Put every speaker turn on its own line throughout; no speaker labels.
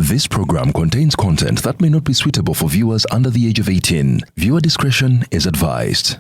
This program contains content that may not be suitable for viewers under the age of 18. Viewer discretion is advised.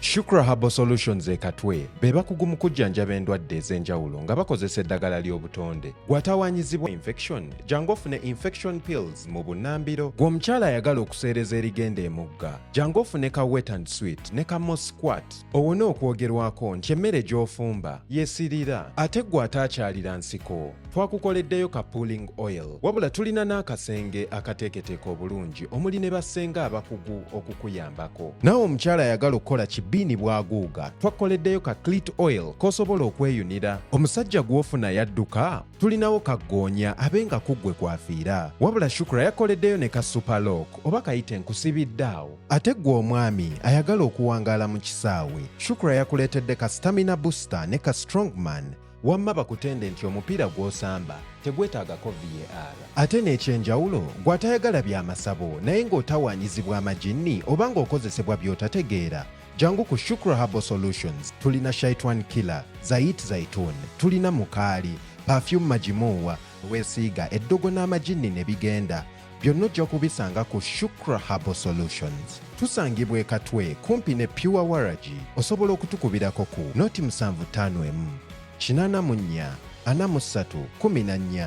Shukra Herbal Solutions ekatwe beba kugumu kujjanjaba endwadde ez'enjawulo nga bakozesa eddagala ly'obutonde. Gw'atawaanyizibwa infection, jangu ofune infection pills mu bunnambiro. Gw'omukyala ayagala okuseereza erigenda emugga, jangu ofune ka wet and sweet ne ka mosquat. Owone okwogerwako nti emmere gy'ofumba yeesirira ate ggwe ataakyalira nsiko. Twakukoleddeyo ka pulling oil. Wabula tulina n'akasenge akateeketeeka obulungi omuli ne bassenga abakugu okukuyambako. Naawe omukyala ayagala okukola kibiini bw'aguuga, twakoleddeyo ka clit oil k'osobola okweyunira. Omusajja gw'ofuna yadduka, tulinawo kaggoonya abenga kuggwe kwafiira. Wabula Shukra yakoleddeyo ne ka superlock oba kayite nkusibiddaawo. Ate ggwe omwami ayagala okuwangaala mu kisaawe, Shukra yakuleetedde ka stamina booster ne ka strongman. Wamma bakutende nti omupiira gw'osamba tegwetaagako VAR. Ate n'ekyenjawulo gw'atayagala by'amasabo naye ng'otawaanyizibwa amajinni oba ng'okozesebwa by'otategeera, jangu ku Shukra Herbal Solutions. Tulina Shaitwan Killer, Zait Zaitun, tulina Mukaali, Perfume Majimuwa, weesiiga eddogo n'amajinni ne bigenda. Byonna ojja kubisanga ku Shukra Herbal Solutions. Tusangibwa e Katwe kumpi ne Pure Waragi. Osobola okutukubirako ku noti 751 84 43 14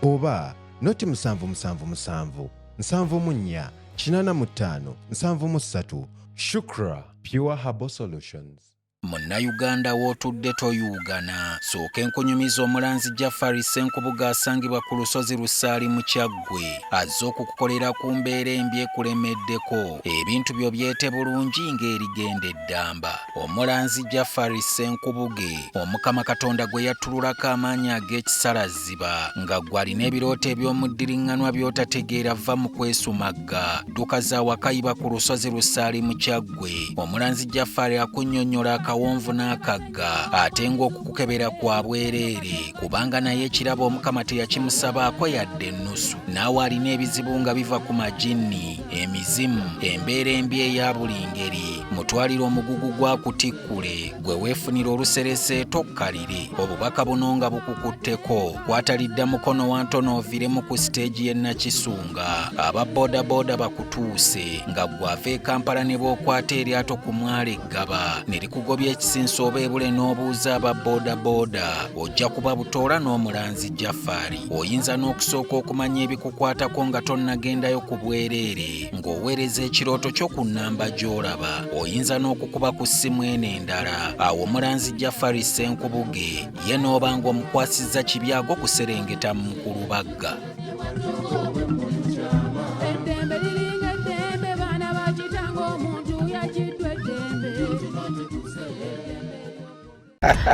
oba noti 777 74 85 73. Shukra Pure Herbal Solutions.
Munnayuganda w'otudde toyugana. Sooka enkunyumiza omulanzi Jafari Ssenkubuga asangibwa ku lusozi Lusaali mu Kyaggwe. Azze okukukolera ku mbeera embi ekulemeddeko. Ebintu byo byete bulungi ng'erigenda eddamba. Omulanzi Jafari Ssenkubuge, Omukama Katonda gwe yattululako amaanyi ag'ekisalaziba, nga gwe alina ebirooto eby'omuddiriŋŋanwa by'otategeera va mu kwesumagga. Dduka za wakayiba ku lusozi Lusaali mu Kyaggwe. Omulanzi Jafari akunnyonnyola akawonvu n'akagga ate ng'okukukebera kwa bwereere kubanga naye ekirabo Omukama teyakimusabaako yadde ennusu. Naawe alina ebizibu nga biva ku majinni, emizimu, embeera embi eya buli ngeri. Mutwalire omugugu gwakutikkule, gwe weefunira oluserese tokkalire. Obubaka buno nga bukukutteko, kwatalidda mukono wa ntono oviremu ku siteegi y'e Nakisunga. Aba boodabooda bakutuuse nga gwe ava e Kampala ne bw'okwata eryato ku mwalo Eggaba ne likugobya ekisinsa oba ebule n'obuuza aba boodabooda, ojja kuba butoola n'omulanzi Jafari. Oyinza n'okusooka okumanya ebikukwatako nga tonnagendayo ku bwereere, ng'oweereza ekirooto kyo ku nnamba gy'olaba. Oyinza n'okukuba ku ssimu eno endala. Awo omulanzi Jafari Ssenkubuge ye n'oba ng'omukwasizza kibyago kuserengeta mu Kulubagga.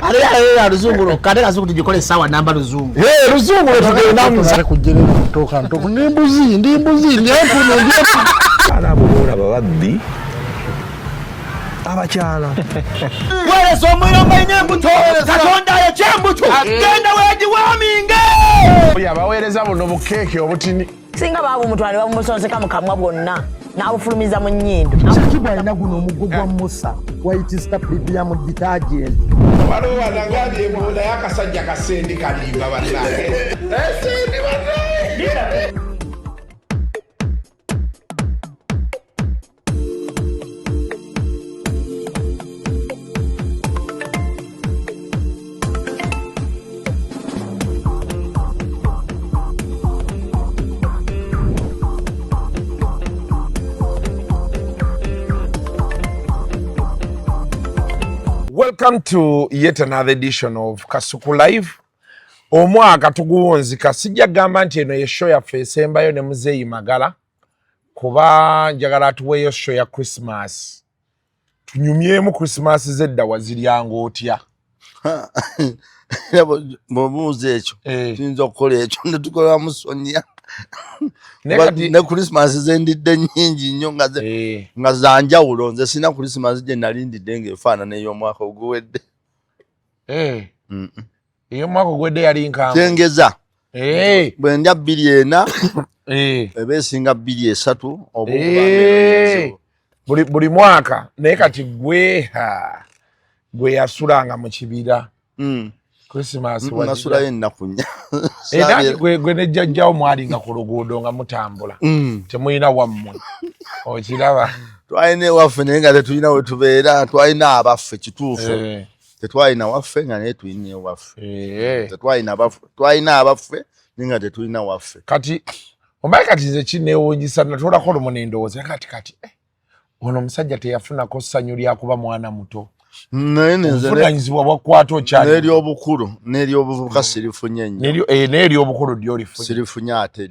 Aliya luzungu kale kazuku tujikole sawa namba luzungu.
Luzungu tugenda muza kujjere kutoka ntoko ndimbuzi ndempuno ndyepu. Ala bora babaddi. Abakyala.
Wewe somoyo mwenye mbuto Katonda ya chembuto. Genda weji waminge.
Oya baweereza buno bukeke obutini.
Singa babu mutwale bamusonseka mukamwa bwonna. N'abufulumiza mu nnyindo.
Sakibwa ina guno omuggo gwa Musa White Star Premium Detergent.
Waliwo wanagambye ebola y'akasajja kasendi kalimba bannange. Esendi bannange. Welcome to yet another edition of Kasuku Live. Omwaka tuguwonzika sijja gamba nti eno ye show yaffe esembayo ne Mzee Magala kuba njagala atuweeyo show ya Christmas. Tunyumyemu Christmas zedda waziryanga otya?
Mumuze ekyo tuyinza okukola ekyo netukola musonya ne Christmas zendidde nnyingi nnyo nga zanjawulo. Nze sina Christmas gye nalindidde ng'efaanana ey'omwaka oguwedde.
Iyo mwako gwedde yali nkambwe.
Tengeza. Bwe ndya 24 ebesinga 23 obukuba
buli mwaka naye kati gwe yasulanga mu kibira. Christmas
wasula yenna kunya.
Era gwe ne jjajjawo mwalinga ku luguudo nga mutambula. Temuyina wammwe. Okiraba.
Twalina waffe naye nga tetulina we tubeera, twalina abaffe kituufu. Tetwalina waffe nga naye tulina waffe. Twalina abaffe ninga tetulina waffe.
Kati omaye kati nze kineewuunyisa natolako olumunendowooza kati ono omusajja teyafunako ssanyu lyakuba mwana muto. Obuvunanyizibwa bwakwata okyali.
N'eryobukulu n'eryobuvubuka sirifunye nnyo.
N'eryobukulu lyolifunye.
Sirifunye ate.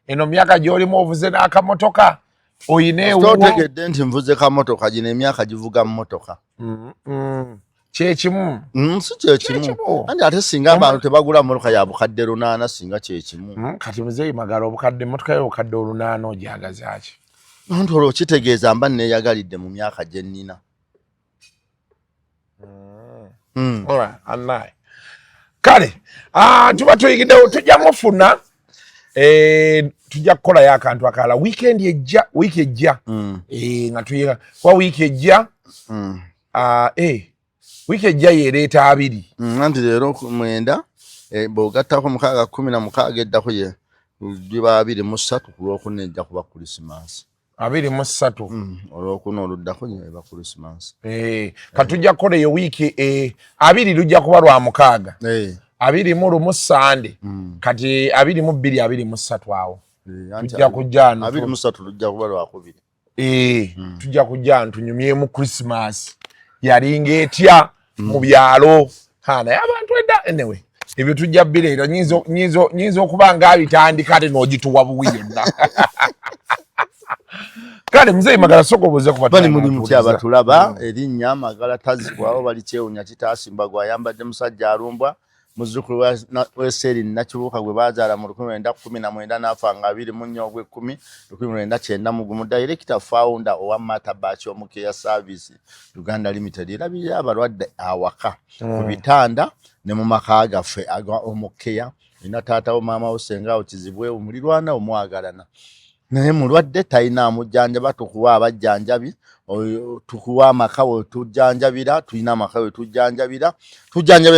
Eno myaka gy'olimu ovuze n'akamotoka. Oyina ewuwo.
Totegedde nti nvuze kamotoka gino emyaka givuga mu motoka.
Kyekimu.
Si kyekimu. Andi ate singa abantu tebagula motoka ya bukadde 8 singa kyekimu.
Kati Mzee Magala obukadde motoka yo obukadde 8 ojagaza ki?
Nti olwo kitegeeza mba neeyagalidde mu myaka gye nnina.
Kale tuba tuyigiddewo tujja mufuna tujja kukolayo akantu akalala wiiki ejja nga tuyiga kuba wiiki ejja wiiki ejja yeereeta abiri.
Anti leero 9 bw'ogattako 6 16 eddako ye liba 23 ku Lwokuna ejja kuba Christmas.
23
Olwokuna oluddako eba Christmas.
Katujja kukola eyo wiiki 2 lujja kuba lwa 6. 21 Sande kati 22 23 awo. Tujja kujja
23 lujja kuba lwa 2.
Tujja kujja ntunyumyemu Christmas. Yalinga etya mu byalo. Naye abantu edda anyway. Ebyo tujja bireero nyinza okuba nga abitandika ate n'ogituwa buwi yonna. Kale Mzee Magala sokoboze ku
bali muli mutya abatulaba erinnya Magala tazibwawo bali kyewunya kitasimba gwa yambadde musajja alumbwa muzzukulu wa Seri Nakibuuka gwe bazaala mu 1919 n'afa nga 24/10 1990 director founder owa Matabatch omukeya service Uganda Limited erabirira abalwadde awaka ku bitanda ne mu maka gaffe omukeya ina taata wo maama wo senga wo kizibwe omulirwana omwagalana. Naye mulwadde talina amujjanjaba tukuwa abajjanjabi tukuwa amaka we tujjanjabira tulina amaka we tujjanjabira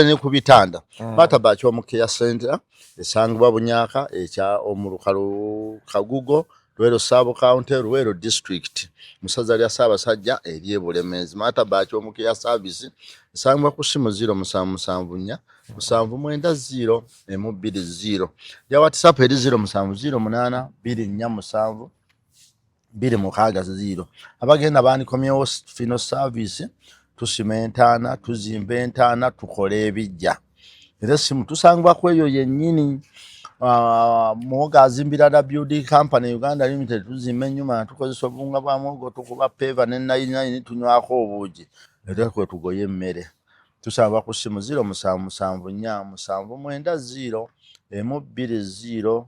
ne ku bitanda. Matabatch omukeya center esangibwa Bunyaka ekya omulukalu Kagugo Luweero Sub County Luweero District musaza lya Ssaabasajja eri Bulemeezi. Matabatch omukeya service esangibwa ku simu 0774 790 120 ya WhatsApp eri 0708 247 260. Abagenda baanikomyewo fino service tusima entaana tuzimba entaana tukole ebijja. Era simu tusangibwa ku eyo yennyini muwoga azimbira WD Company Uganda Limited tuzimba ennyuma tukozesa obunga bwa muwogo tukuba peva ne 99 tunywako obuugi era kwe tugoye emmere. Tusaba ku simu 0774 790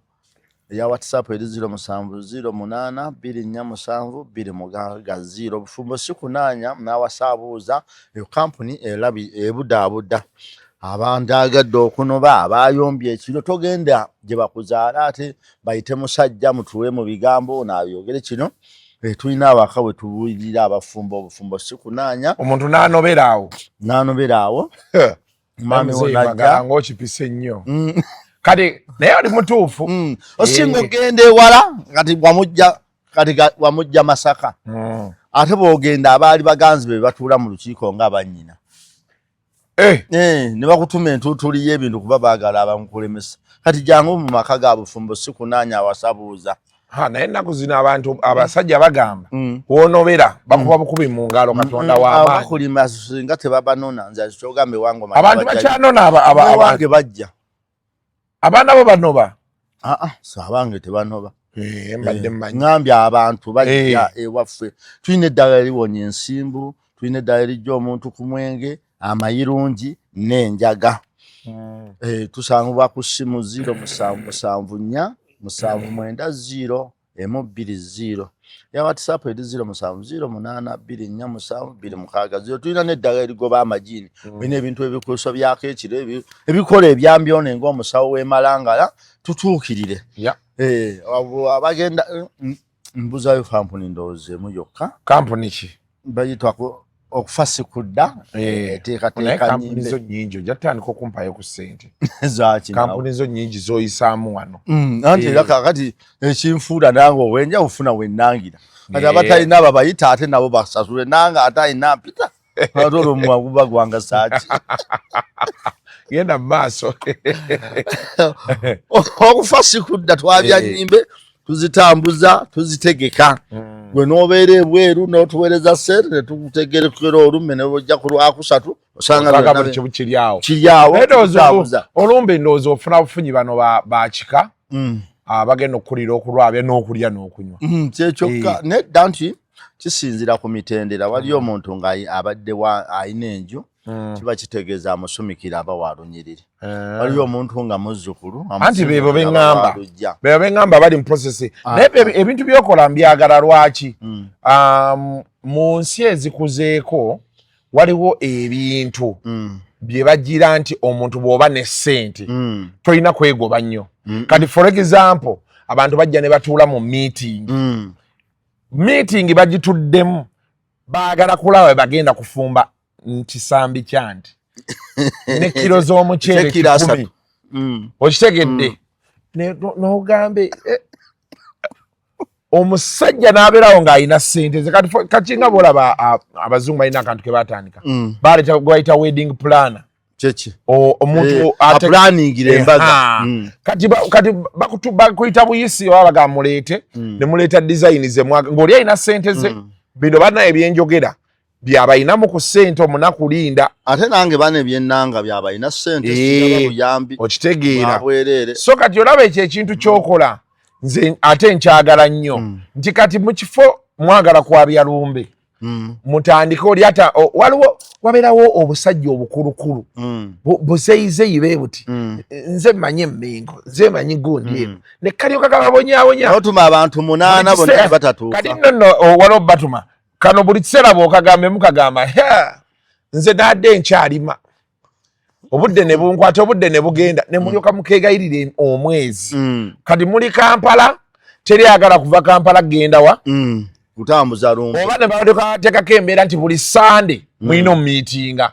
ya WhatsApp eri 0708 247 260. Bufumbo sikunanya nawasaabuuza eyo company elabi ebudaabuda abantu agadde okunoba abayombye ekiro togenda gye bakuzaala ate bayite musajja mutuwe mu bigambo nabyogere kino. Tulina abaka we tubuulirira abafumbo obufumbo sikunanya
omuntu n'anoberaawo
mami
wonajja ng'okipise nnyo kati naye oli mutuufu
osinga ogenda ewala kati wamujja Masaka ate bw'ogenda abaali baganzi be batuula mu lukiiko nga bannyina ne bakutuma entuutuli y'ebintu kuba baagala abamukulemesa kati jangu mu maka ga bufumbo sikunanya awasabuuza.
Naye ennaku zino abantu abasajja bagamba wonobera bakuba bukubi mu ngalo Katonda w'amaanyi.
Abakulima singa tebabanona nze kyogambe wangu
abantu bakyanona
abange bajja
abaana bo banoba
so abange tebanoba.
Mbadde mmanyi
ngambye abantu bajja ewaffe tulina eddagala liwonya ensimbu tulina eddagala lijja omuntu ku mwenge amayirungi n'enjaga. Tusangibwa ku simu 0774 790 120 ya WhatsApp eri 0708244726 tulina n'eddagala erigoba amagini bino ebintu ebikuuso byako ekiro ebikola ebyambyone ng'omusawo w'emalangala tutuukirire abagenda mbuzayo kampuni ndowoozeemu yokka
kampuni ki
bayitwa okufa sikudda teekateeka
kampuni zo nnyingi ojja tutandika okumpayo ku ssente
zaki
kampuni zo nnyingi z'oyisaamu wano
anti era kakati ekinfuula nange owenja ufuna wennangira kati abatalina abo bayita ate nabo basasule nange ate ayina mpita ate olwo muwaguba gwanga saaki
genda mu maaso
okufa sikudda twabya nnyimbe tuzitambuza tuzitegeka gwe n'obeera ebweru n'otuweereza sente ne tukutegerekera olume ne bojja ku lwakusatu osanga
buli kibu kiryawo
olumbe
ndowooza ofuna bufunyi bano bakika bagenda okukulira okulwabya n'okulya n'okunywa
kyekyokka nedda nti kisinzira ku mitendera waliyo omuntu ng'abadde ayina enju kiba kitegeeza amusumikira aba walunyiriri waliyo omuntu nga muzzukulu
anti bebo beŋŋamba bali mu process naye ebintu byokola mbyagala lwaki mu nsi ezikuzeeko waliwo ebintu bye bagira nti omuntu bw'oba ne ssente tolina kwegoba nnyo kati for example abantu bajja ne batuula mu meeting bagituddemu baagala kulaba bagenda kufumba nkisambi kyanti ne kilo z'omuceere 10 okitegedde n'ogambe omusajja n'abeerawo ng'alina ssente kati nga bolaba abazungu balina akantu ke batandika baleeta bayita wedding planner
kyeki
omuntu
apulaningira embaga
kati bakuyita buyisi oba bagamuleete ne muleeta design ze ng'oli alina ssente ze bino bana ebyenjogera byabayinamu ku ssente omunaku linda
ate nange bana ebyennanga byabayina ssente sigaba buyambi
okitegeera so kati olaba ekyo ekintu kyokola nze ate nkyagala nnyo nti kati mu kifo mwagala kwabya lumbe mutandika oli ata waliwo wabeerawo obusajja obukulukulu buzeyizeyi bee buti nze mmanyi emmengo nze mmanyi gundi eno ne kalyoka kababonyaabonya
otuma abantu 8 bonna batatuuka
kati nno waliwo batuma kano buli kiseera bw'okagambe mukagamba nze nadde nkyalima obudde ne bunkwata obudde ne bugenda ne mulyoka mukeegayirira omwezi kati muli Kampala teri agala kuva Kampala genda wa
kutambuza lumbe
oba ne bateekako embeera nti buli Sande mulina omumiitinga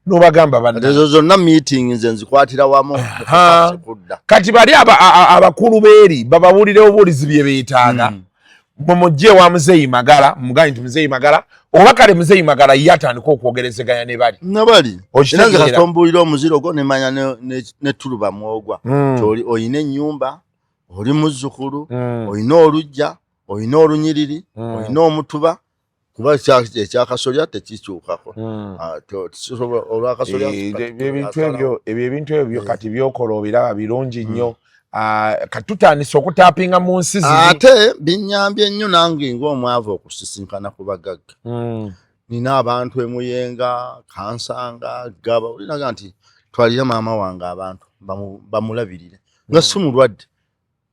n'obagamba banna
ezo zonna meeting nze nzikwatira wamu
kati bali abakulu beeri bababuulire obuulizi bye beetaaga mumujje wa Mzee Magala muganyi nti Mzee Magala oba kale Mzee Magala yatandika okwogerezeganya ne bali
era nze katombulira omuziro gwo nemanya ne tuluba mwogwa oyina ennyumba oli muzzukulu oyina olujja oyina olunyiriri oyina omutuba kuba ekyakasolya tekikyukako
ebintu ebyo kati byokola obiraba birungi nnyo katutandise okutapinga mu nsi zino
ate binyambye nnyo nange ng'omwavu okusisinkana ku bagagga nina abantu emuyenga kansanga gaba olinaga nti twalira maama wange abantu bamulabirire nga si mulwadde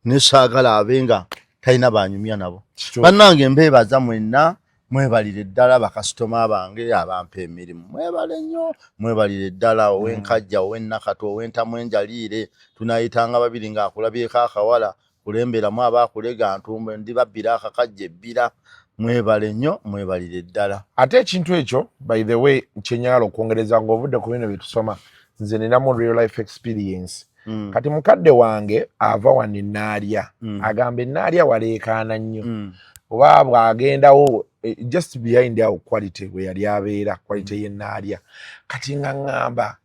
nesaagala abenga talina banyumya nabo bannange mbeebaza mwenna mwebalire ddala bakasitoma bange abampa emirimu mwebale nnyo mwebalire ddala ow'enkajja ow'ennakato ow'entamu enjaliire tunayitanga babiri ng'akulabyeko akawala kulemberamu abaakulega ntumbe ndi babbira akakajja ebbira mwebale nnyo mwebalire ddala
ate ekintu ekyo by the way kyenyagala okwongereza ng'ovudde ku bino bye tusoma nze ninamu real life experience kati mukadde wange ava wano ennaalya agamba ennaalya waleekaana nnyo oba bw'agendawo just behind awo quality bwe yali abeera quality y'ennaalya kati nga ŋŋamba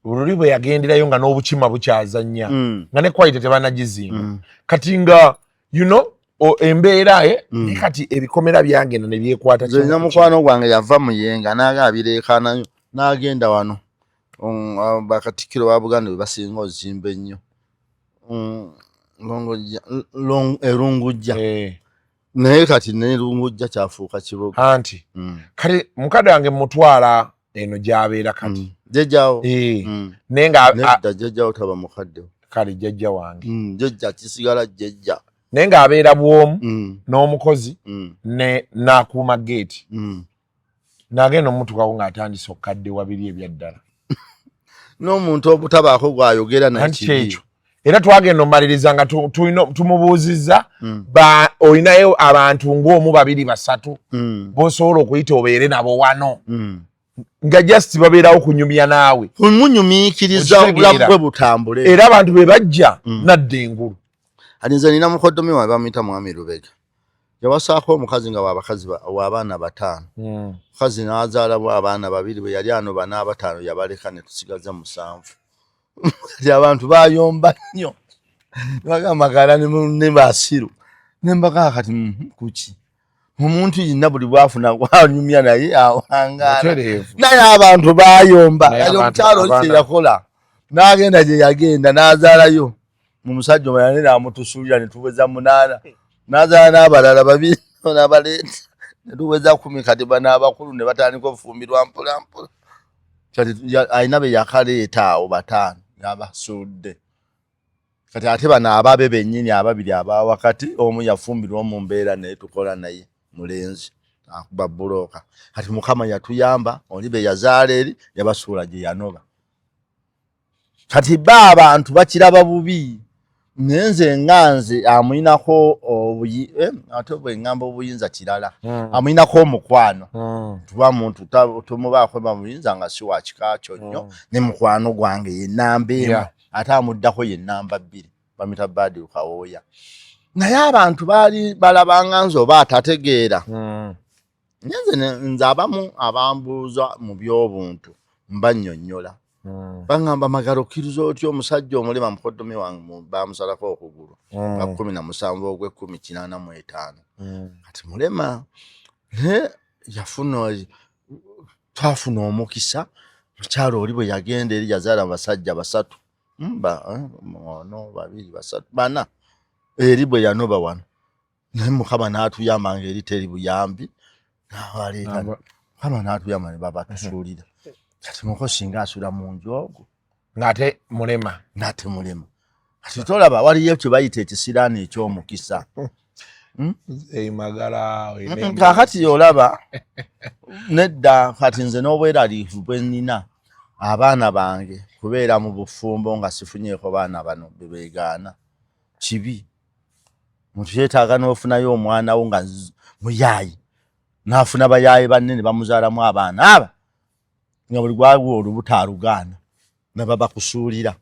oluli bwe yagenderayo nga n'obukima bukyazannya nga ne quality tebanagizimba kati nga you know embeera ne kati ebikomera byagenda ne byekwata
nze mukwano gwange yava muyenga n'agaabireekaanayo n'agenda wano bakatikkiro ba Buganda bwe basinga ozimba ennyo erungujja naye kati nerungujja kyafuuka kibuga
anti kale mukadde wange mutwala eno gy'abeera kati
jjajjawo
naye nga
nedda jjajjawo taba mukadde
kale jjajja wange
jjajja kisigala jjajja
naye ng'abeera bwomu n'omukozi n'akuuma geeti n'agenda omutukako ng'atandise okukadde wabiri ebyaddala
n'omuntu obutabaako gw'ayogera naye
kyekyo era twagenda omaliriza nga tumubuuzizza olinayo abantu ng'omu babiri basatu b'osobola okuyita obeere nabo wano nga just babeerawo kunyumya naawe
kumunyumiikiriza obulamu bwe butambule
era abantu be bajja nadda engulu
alinze nina mukoddomi wange bamuyita mwami Lubega yawasaako omukazi nga wabakazi w'abaana 5 mukazi n'azaala abaana 2 bwe yali ano 4 5 yabaleka ne tusigaza 7 kati abantu bayomba nnyo Magala ne Basiru ne mbaga kati kuki omuntu yinna buli bwafuna wanyumya naye awangala naye abantu bayomba ayo mutalo kye yakola n'agenda gye yagenda n'azaalayo mu musajja omulala n'amutusulira ne tuweza 8 n'azaala n'abalala 2 n'abaleeta ne tuweza 10 kati bana abakulu ne batandika okufumbirwa mpola mpola kati ayina be yakaleeta awo 5 yabasudde kati ate bana ababe bennyini ababiri aba wakati omu yafumbirwa mu mbeera naye tukola naye mulenzi akuba buloka kati Mukama yatuyamba oli be yazaala eri yabasuula gye yanoba kati abantu bakiraba bubi nenze nganze amuyinako ate bwe ngamba obuyinza kirala amuyinako omukwano tuba muntu tumubaako bamuyinza nga si wa kika kyo nnyo ne mukwano gwange ye namba emu ate amuddako ye namba 2 bamita Badi Kawooya naye abantu baali balabanga nze oba atategeera nze abamu abambuuza mu by'obuntu mbannyonnyola bangamba Magala okkiriza otya omusajja omulema mukoddomi wange bamusalako okugulu nga 17 ogw'E1085 kati mulema twafuna omukisa mukyalo oli bwe yagenda eri yazaala basajja 3 2 3 4 eri bwe yanoba wano naye Mukama n'atuyamba ng'eri teri buyambi n'abaleeta Mukama n'atuyamba ne babatusuulira kati mukozi nga asula mu nju ogwo
ng'ate mulema
kati tolaba waliyo kye bayita ekisiraani eky'omukisa
Mzee Magala
kakati olaba nedda kati nze n'obweraliivu bwe nnina abaana bange kubeera mu bufumbo nga sifunyeeko baana bano bebeegaana kibi muntu yeetaaga n'ofunayo omwana wo nga muyaayi n'afuna bayaayi banne ne bamuzaalamu abaana aba nga buli gwawo olubuto alugaana ne baba kusuulira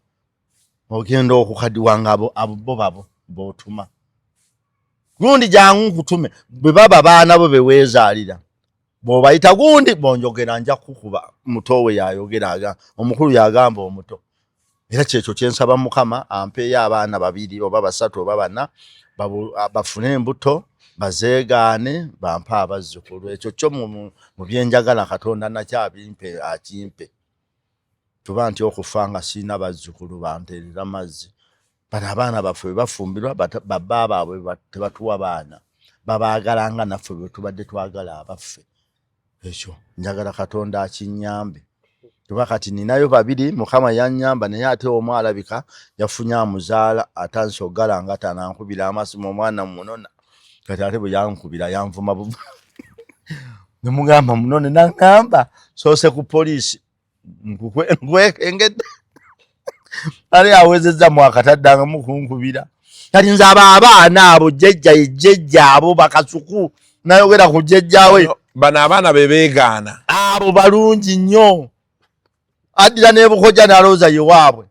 ogenda okukadiwanga abo babo b'otuma gundi jangu nkutume bwe baba baana bo beweezaalira bw'obayita gundi bonjogera nja kukuba muto we yayogera omukulu yagamba omuto era kyekyo kyensaba Mukama ampeeyo abaana 2 oba 3 oba 4 bafune embuto bazeegaane bampe abazzukulu ekyo kyo mu byenjagala Katonda nakyabimpe akimpe tuba nti okufa nga sirina bazzukulu banteerera mazzi bano abaana baffe bafumbirwa babba baabwe tebatuwa baana babaagalanga naffe bwe tubadde twagala abaffe ekyo njagala Katonda akinyambe tuba kati ninayo 2 Mukama yannyamba naye ate omu alabika yafunye amuzaala atanse ogalanga tanankubira amasimu omwana munona kati ate bwe yankubira yanvuma bubu ne mugamba munone naŋŋamba soose ku poliisi nkwekengedde ali awezezza mwakataddanga mukunkubira kati nze abaana abo jjejja abo bakasuku nayogera ku jjejjawe
bano abaana bebeegaana
abo balungi nnyo addira n'ebukoja n'alooza ye waabwe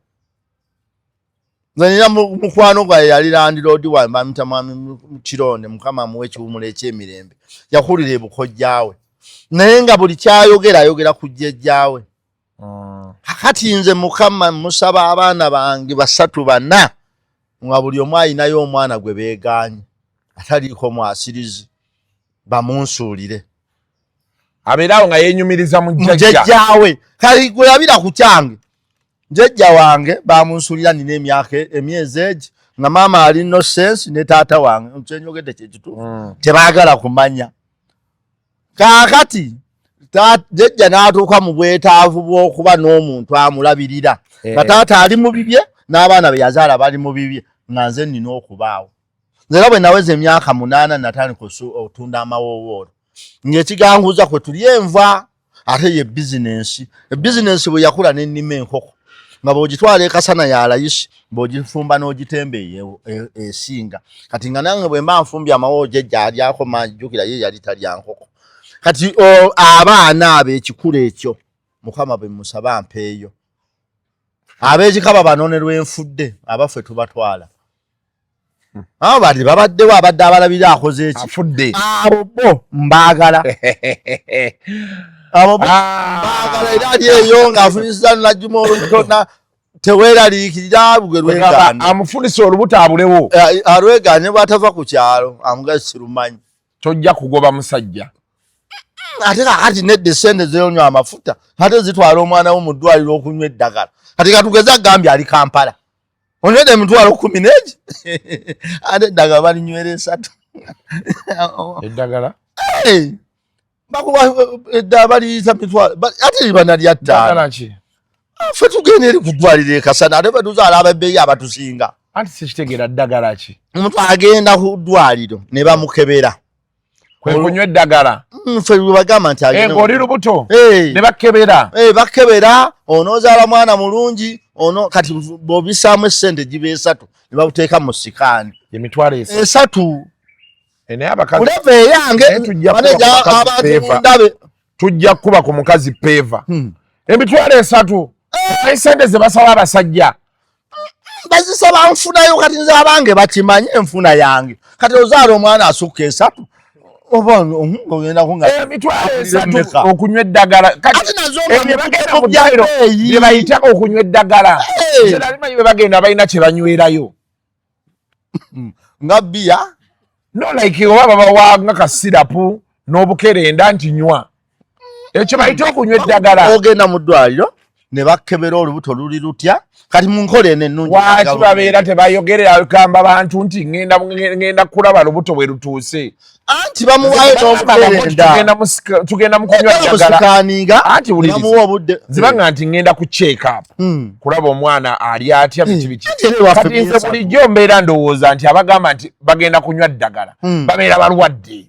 nze nina mukwano gwaye yali landiroodi wange bamuyita mwami Kironde Mukama amuwe ekiwumulo eky'emirembe yakulira ebukojjaawe naye nga buli kyayogera ayogera ku jjejjaawe kakati nze Mukama musaba abaana bange 3 4 nga buli omu ayinayo omwana gwe beegaanye ataliiko mwasirizi bamunsuulire
abeerawo nga yenyumiriza mu
jjajjaawe kali gwe yabira ku kyange jjajja wange bamunsuulira nina emyezi egi nga maama ali Innocence ne taata wange kyenyogedde kyekituufu tebaagala kumanya kaakati jjajja n'atuuka mu bwetaavu bw'okuba n'omuntu amulabirira nga taata ali mu bibye n'abaana be yazaala bali mu bibye nga nze nnina okubaawo nze bwe naweza emyaka 8 natandika otunda amawowoolo ng'ekiganguza kwe tuli enva ate ye bizinensi ebizinensi bwe yakula n'ennima enkoko nga bw'ogitwala ekasana ya layisi bw'ogifumba n'ogitemba esinga kati nga nange bwe mba nfumbye amawoowo jjajja alyako manjjukira ye yali talya nkoko kati abaana abo ekikulu ekyo Mukama bwe musaba mpeeyo ab'ekikaba banonerwa enfudde abaffe tubatwala abo bali babaddewo abadde abalabira akoze eki
afudde
abo bo mbaagala abo bo mbaagala era ali eyo ng'afunisa najjuma olutona teweeraliikirira bugwe lwegaane
amufunisa olubuto abulewo
alwegaane bw'atava ku kyalo amugazi sirumanyi
tojja kugoba musajja
ate kakati nedda essente zeyonywa amafuta ate zitwala omwana wo mu ddwaliro okunywa eddagala kati katugeze agambye ali Kampala onywedde emitwalo 10 n'egi ate eddagala balinywera 3
eddagala
bakuba eddagala baliyita mitwalo ate libana lya 5 ffe tugenda eri ku ddwaliro ekasana ate ffe tuzaala ababbeeyi abatusinga
anti sikitegeera ddagala ki
omuntu agenda ku ddwaliro ne bamukebera
kunywa eddagala
ffe bagamba nti
ng'oli lubuto ne bakkebera
bakkebera onoozaala mwana mulungi ono kati bw'obisaamu essente giba 3 ne babuteeka mu sikaani
emitwalo
3
naye abakazi
kuleva eyange abandabe
tujja kuba ku mukazi peeva emitwalo 3 esente ze basaba abasajja
bazisaba nfunayo kati nze abange bakimanyi enfuna yange kati ozaala omwana asukka 3 oba ogenda kunga
emitwalo 3 okunywa eddagala kati bagenda mu ddwaliro bye bayitako okunywa eddagala alimanyi bwe bagenda balina kye banywerayo
nga bbiya
no like oba babawa nga kasirapu n'obukerenda nti nywa ekyo bayita okunywa eddagala
ogenda mu ddwaliro ne bakkebera olubuto luli lutya kati munkola eno ennungi
lwaki babeera tebayogerera kamba bantu nti ngenda kulaba lubuto bwe lutuuse
anti bamuwayo n'obukerenda
tugenda mu kunywa eddagala anti
bamuwa obudde
zibanga nti ngenda ku check up kulaba omwana ali atya biki kati nze bulijjo mbeera ndowooza nti abagamba nti bagenda kunywa eddagala babeera balwadde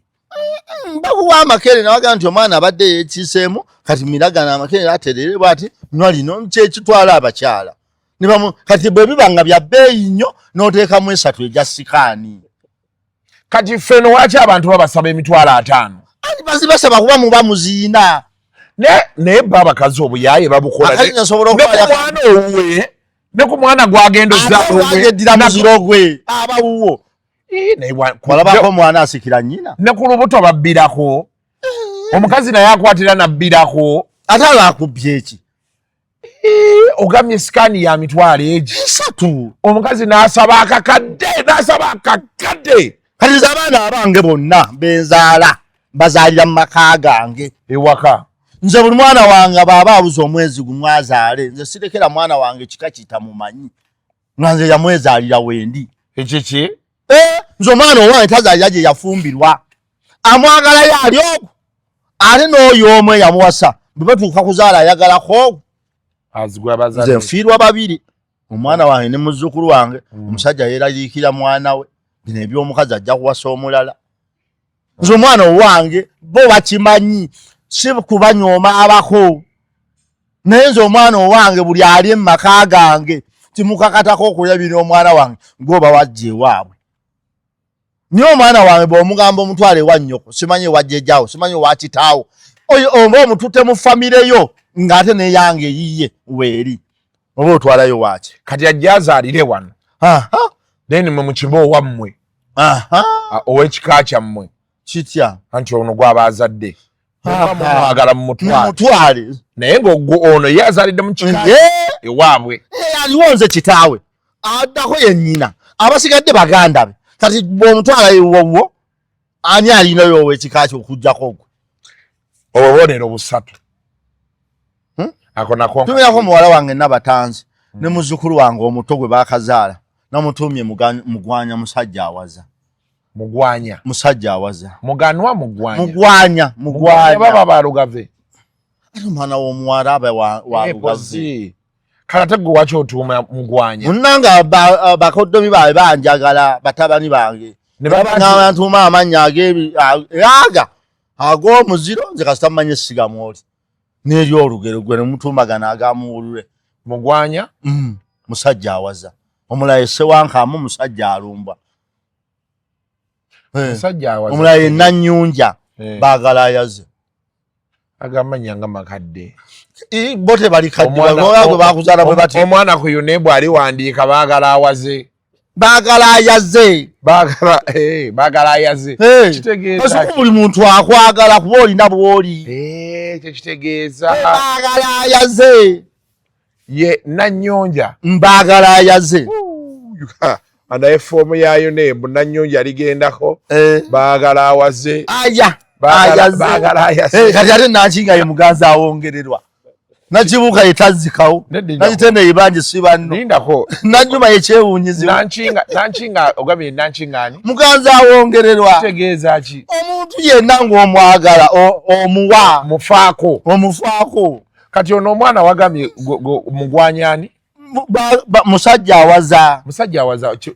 bakuwa amakere nabaga nti omwana abadde yekiiseemu kati miragana amakere atererebwa ati nywa lino kyekitwala abakyala kati bwe bibanga bya bbeeyi nnyo n'oteekamu 3 egya sikaani
kati ffeno waki abantu babasaba emitwalo 5
ati bazibasaba kuba muba muziina
naye bba abakazi obuyaaye babukola nekumwana owuwe ne ku mwana gwagenda
ozaaeddira muziro gwe abawuwo walabako omwana asikira nnyina
ne ku lubuto babbirako omukazi naye akwatira nabbirako
ate alaakubbye eki
ogamye sikaani ya mitwalo egi
3
omukazi n'asaba akakadde
kati abaana abange bonna benzaala bazaalira mu maka gange
ewaka
nze buli mwana wange baba abuza omwezi gumwazaale nze sirekera mwana wange kika kitamumanyi nga nze yamwezaalira wendi
ekiki
nze omwana owange tazaalira gye yafumbirwa amwagalayo ali ogwo ate n'oyo omu eyamuwasa bwe batuuka kuzaala ayagalako nze nfiirwa 2 omwana wange ne muzzukulu wange omusajja yeeraliikira mwana we bino eby'omukazi ajja kuwasa omulala nze omwana owange bo bakimanyi si kubanyooma abako naye nze omwana owange buli ali mu maka gange timukakatako okulabira omwana wange ng'oba wajja ewaabwe niye omwana wange bw'omugamba omutwala ewa nnyoko simanyi ewa jjajjaawo simanyi ewa kitaawo oba omututte mu famire yo ng'ate neyange yiye weeri oba otwalayo waaki
kati ajja azaalire wano then mwe mukiba owammwe ow'ekika kyammwe
kitya
anti ono gwaba azadde mumwagala
mumutwale
naye ng'ono ye azaalidde mu kika ewaabwe
aliwo nze kitaawe addako ye nnyina abasigadde baganda be kati bw'omutwala ewuwo ani alinayo ow'ekika kyo okuggyako gwe
obubonero 3 ako nako
tumirako muwala wange nabatanzi ne muzzukulu wange omuto gwe bakazaala namutumye mugwanya musajja awaza musajja awaza
muganwa
mugwanya
baba balugave
ate omwana w'omuwala aba walugave
kala gwe waki otuuma mugwanya
munnanga bakoddomi baabwe banjagala batabani bange
ne
abantu amanya aga ag'omuziro nze kasita mmanye sigamu oli n'eri olugero gwe ne mutumbagana agamuwulule
Mugwanya
musajja awaza omulaye sewankamu musajja alumbwa
musajja awaza
omulaye Nanyunja baagala ayaze
agamanya nga makadde
bote bali kadde gwe bakuzaala bwe bati
omwana ku yunebu ali wandiika baagala awaze
baagala ayaze
baagala ayaze
kitegeeza buli muntu akwagala kuba olina bw'oli
ekyo kitegeeza
baagala ayaze
ye Nanyonja
mbaagala ayaze
anaye foomu ya yunebu Nanyonja aligendako baagala awaze baagala ayaze
kati ate Nankinga ye muganza awongererwa Nakibuuka yetazikawo nakitende yibanje sibanno
nindako
Najjuma yekyewuunyizibwa
Nankinga ogambye Nankingani
muganza awongererwa
kitegeeza ki
omuntu yenna ng'omwagala omuwa omufaako
kati ono omwana wagambye mugwanyani
musajja awaza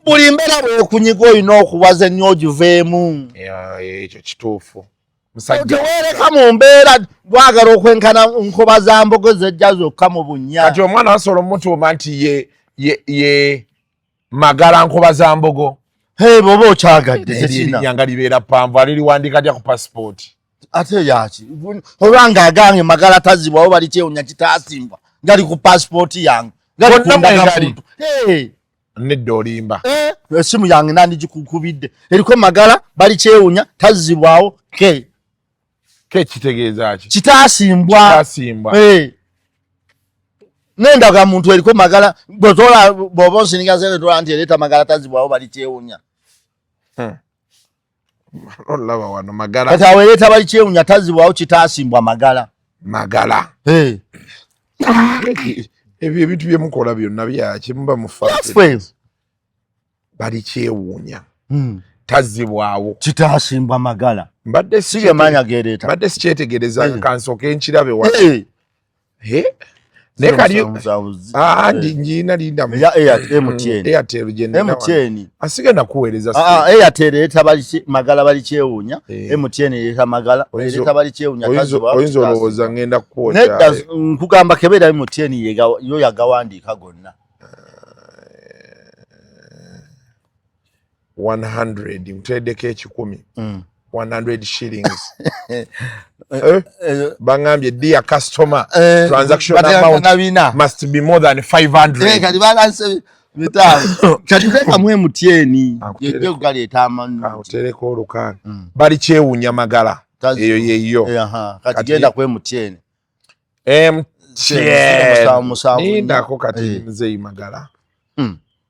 buli mbeera bwekunyiga olina okuwaza ennyo ogiveemu
ekyo kituufu
teweereka mu mbeera bwagala okwenkana nkoba za mbogo zejja zokka mu bunnya
kati omwana wasobola omutuuma nti ye Magala nkoba za mbogo
bw'oba okyagadde
erinnya libeera ppanvu aliriwandiika tya ku pasipooti
ate yaki olwanga agange Magala tazibwawo bali kyewunya kitaasimbwa gali ku pasipooti yange
nedda olimba
esimu yange nandigikukubidde eriko Magala bali kyewunya tazibwawo
kitegeeza ki
kitaasimbwa nendaga muntu eriko Magala bw'oba onsiniga sente tola nti ereeta Magala tazibwawo bali kyewunya
olaba wano Magala
kati awo ereeta bali kyewunya tazibwawo kitaasimbwa
Magala ebyo ebintu byemukola byonna byaki muba mufa bali kyewuunya tazibwawo
kitaasimbwa Magala
mbadde
sigemanya gereeta
mbadde sikyetegereza kansooke nkirabe wa naye kali njina linda Airtel
MTN
asigenda kuweereza
Airtel ereeta Magala bali kyewuunya MTN ereeta Magala ereeta bali kyewuunya tazibwawo
oyinza olowooza ngenda kukwota
nedda nkugamba kebeera MTN yo yagawandiika gonna
100 mteddeko 10 100 shillings bangambye dear customer transaction amount must be more than 500
kati balanse bitano kati teka mu MTN yejje kugaleeta amanu
utereko olukana bali kyewuunya Magala eyo yeyo
kati genda ku MTN
nindako kati Mzee Magala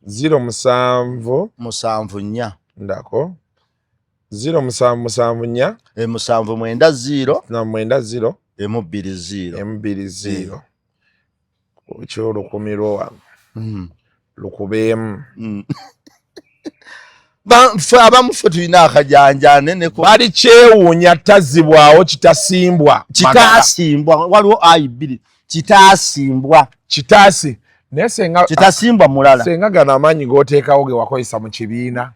0774 ndako 0774
790
M20 okyo lukumirwa lukubeemu
abamu ffe tulina akajanjane neko
bali kyewuunya tazibwawo kitasimbwa
kitaasimbwa waliwo I2 kitaasimbwa
kitaasi naye senga
kitasimbwa mulala
senga gano amaanyi g'oteekawo ge wakozesa mu kibiina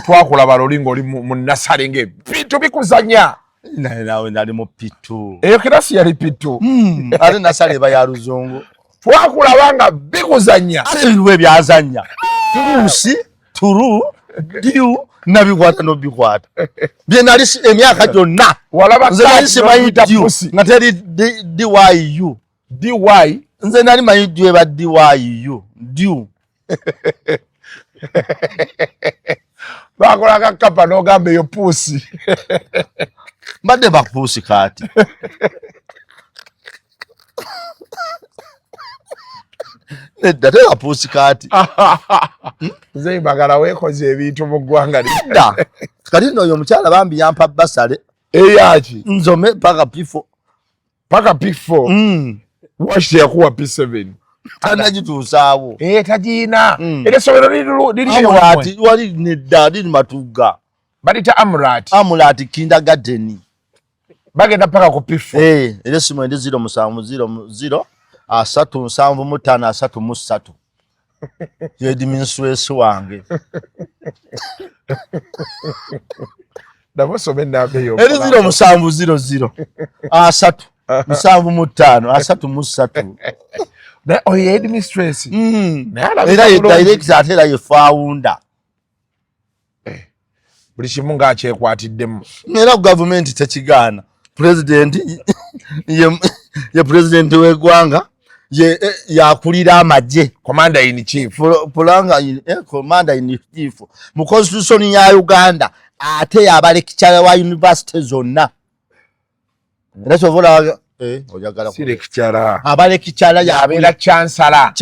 twakulaba
loli ng'oli mu nasale ng'ebintu bikuzanya
nawe nali mu pitu
eyo kirasi yali pitu
ate nasale eba ya luzungu
twakulaba nga bikuzanya
ate ebiruwa ebyazanya tuluusi tulu diu nabikwata nobikwata bye nali emyaka gyonna nze nali simanyi nga teri DYU nze nali manyi dyu eba DYU dyu
bakolaka kapa n'ogamba eyo puusi
mbadde bapuusi kaati nedda teba puusi kaati
Mzee Magala weekoze ebintu mu ggwanga
lidda kati nno oyo omukyala bambi yampa basale
eyaki
nzome paka P4
waki yakuwa P7
tanagituusaawo
tagiina era essomero liri
wali nedda liri Matuga
balita
Amulat kindergarten
bagenda paka ku P4
era essimu endi 0700 375 3 yediminstresi wange
Namusome nabeyo.
Eri 0700 asatu 75 asatu mu 3.
Na oye headmistress.
Era director atera ye founder.
Buli kimu ng'akyekwaatiddemu.
Era government tekigana. President ye president w'eggwanga ye yakulira amagye.
Commander in chief.
Commander in chief. Mu constitution ya Uganda ate yabalekichala wa university zonna. Era chovola oyagala
si lecturer.
Abalekichala
yabeera chancellor.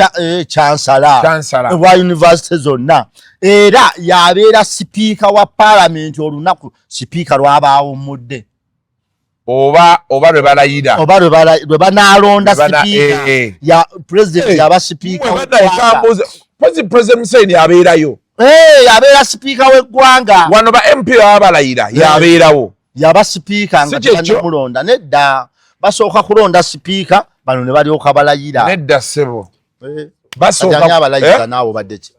Chancellor wa university zonna. Era yabeera speaker wa parliament olunaku speaker lwabaawo mudde.
Oba lwe balayira.
Lwe banaalonda speaker. Ya president yaba speaker.
President Museveni yabeerayo.
Yabeera speaker w'eggwanga.
Wano ba MP abalayira yabeerawo.
Yaba speaker nga tanamulonda nedda. Basooka kulonda speaker bano ne balyoka balayira.
Nedda ssebo.
Basooka balayira naawo badde ki?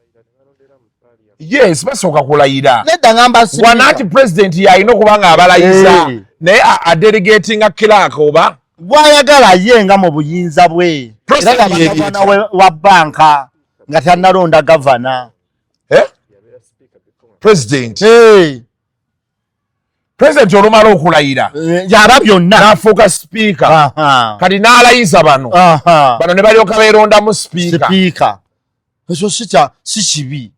Yes, basooka kulayira.
Nedda ngamba speaker.
Wanati president yalina okuba nga abalayiza naye adelegatinga clerk oba
bwayagala ye nga mu buyinza bwe. Era gavana wa banka nga tannalonda gavana.
President. President olumala okulayira
yaba byonna
n'afuuka speaker. Kati n'alayiza bano ne balyoka beerondamu speaker.
Ekyo si kibi.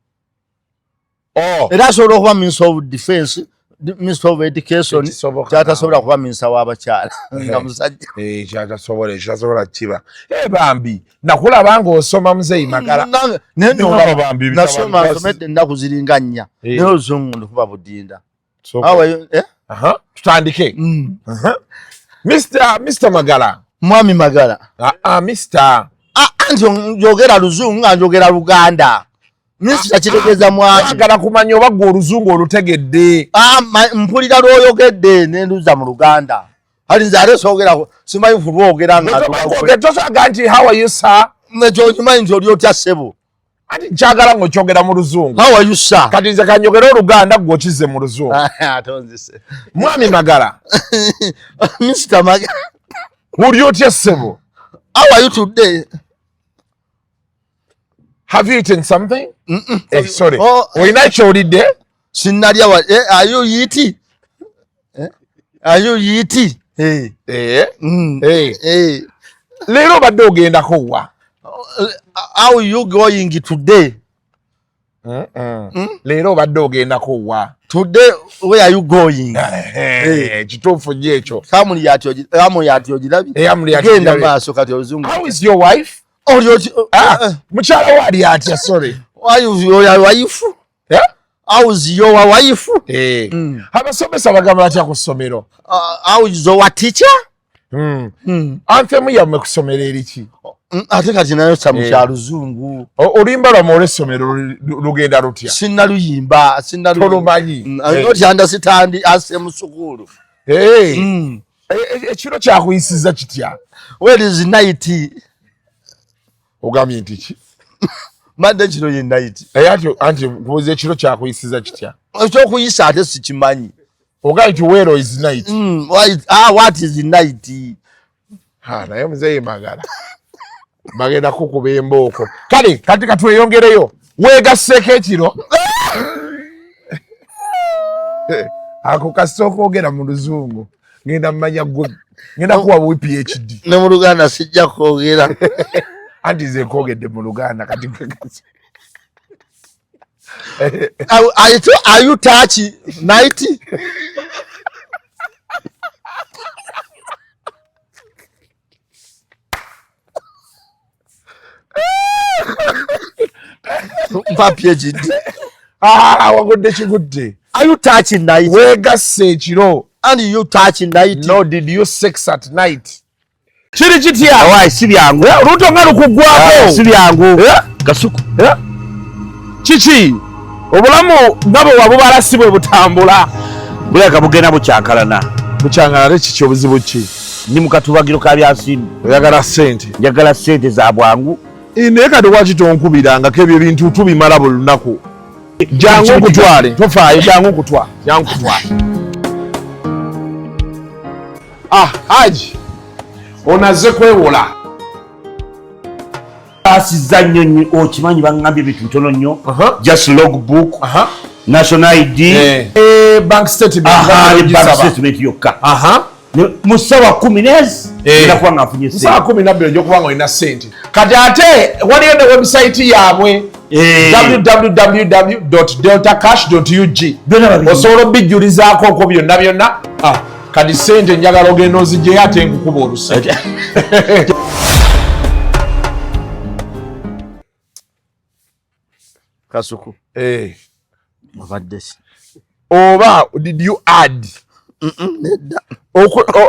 Era asobola okuba Minister of Defense, Minister of Education, kyatasobola kuba Minister w'abakyala nga musajja.
Kyatasobola kiba. Bambi nakulaba ng'osoma Mzee Magala.
Nasoma nsomedde ennaku ziringa 4 naye oluzungu ndikuba budinda.
Tutandike. Mr. Magala.
Mwami Magala.
Mr.
Anti njogera luzungu nga njogera Luganda. Mr. Kitegeeza mwami.
Agala kumanya oba gwe oluzungu olutegedde.
Mpulira lw'oyogedde ne nduza mu Luganda. Hali nze ate soogera simanyi kulwogera nga
tosaga nti how are you sir?
Nekyo nkimanyi nti oli otya ssebo.
Ati kyagala ng'okyogera mu luzungu.
How are you sir?
Kati nze kanyogera Oluganda gwe okize mu luzungu.
Atonzise.
Mwami Magala.
Mr. Magala.
Oli otya ssebo?
How are you today?
Have you eaten something? Sorry. Oyina ky'olidde?
Sinnalya wa. Are you eating? Are you eating?
Leero obadde ogendako wa?
How are you going today?
Leero obadde ogendako wa?
Today, where are you going?
Kituufu nnyo ekyo.
Kamuli ati ogirabye? Genda maaso kati oluzungu.
How is your wife? Mukyala wo ali atya? Sorry.
How is your wife? How is your wife?
Abasomesa bagamba batya ku ssomero?
How is your teacher?
Anthem yammwe ku ssomero eriki?
Ate kati nayo sa mu kya luzungu.
Oluyimba lwammwe olw'essomero lugenda lutya?
Sinnaluyimba.
Tolumanyi.
Not understand as a musukulu.
Ekiro kyakuyisiza kitya?
Where is night?
Ogambye nti ki?
Madde kiro ye night.
Anti kubuuza ekiro kyakuyisiza kitya?
Ekyokuyisa ate sikimanyi.
Ogambye nti where is night?
What is night?
Naye Mzee Magala bagenda kukuba embooko. Kale kati katweyongereyo. Weegasseeko ekiro. Ako kasooka ogera mu luzungu. Ngenda mmanya gwe. Ngenda kuwa bwe PhD.
Ne mu Luganda sijja kwogera.
Anti nze nkwogedde mu Luganda kati kwegase.
Are you touchy night? PhD.
Wagudde kigudde.
Are you touching night?
Weegasse ekiro.
And you touching night?
No, did you sex at night?
Kiri kitya?
Wai si byangu.
Ruto nga lukugwako.
Si byangu.
Kasuku. Kiki? Obulamu ngabo wabubala si bwe butambula.
Buleka bugenda bukyankalana.
Bukyankalana kiki obuzibu ki?
Ndi mu katubagiro ka byasimbi.
Oyagala ssente?
Njagala ssente za bwangu.
Naye kati lwaki tonkubirangako ebyo bintu tubimala buli lunaku? jangu kutwale tofaayo jangu kutwale Haji onaze kwewola
asiza nnyo okimanyi bangambye ebintu bitono nnyo just logbook national ID
bank
statement yokka mu ssaawa 10 nezi kuba nga afunye
ssaawa 12 ojja olina ssente kati ate waliyo ne website yaabwe www.deltacash.ug osobola obijjulizaako okwo byonna kati ssente njagala ogenda ozigyeyo ate nkukuba olusa
Kasuku
oba did you add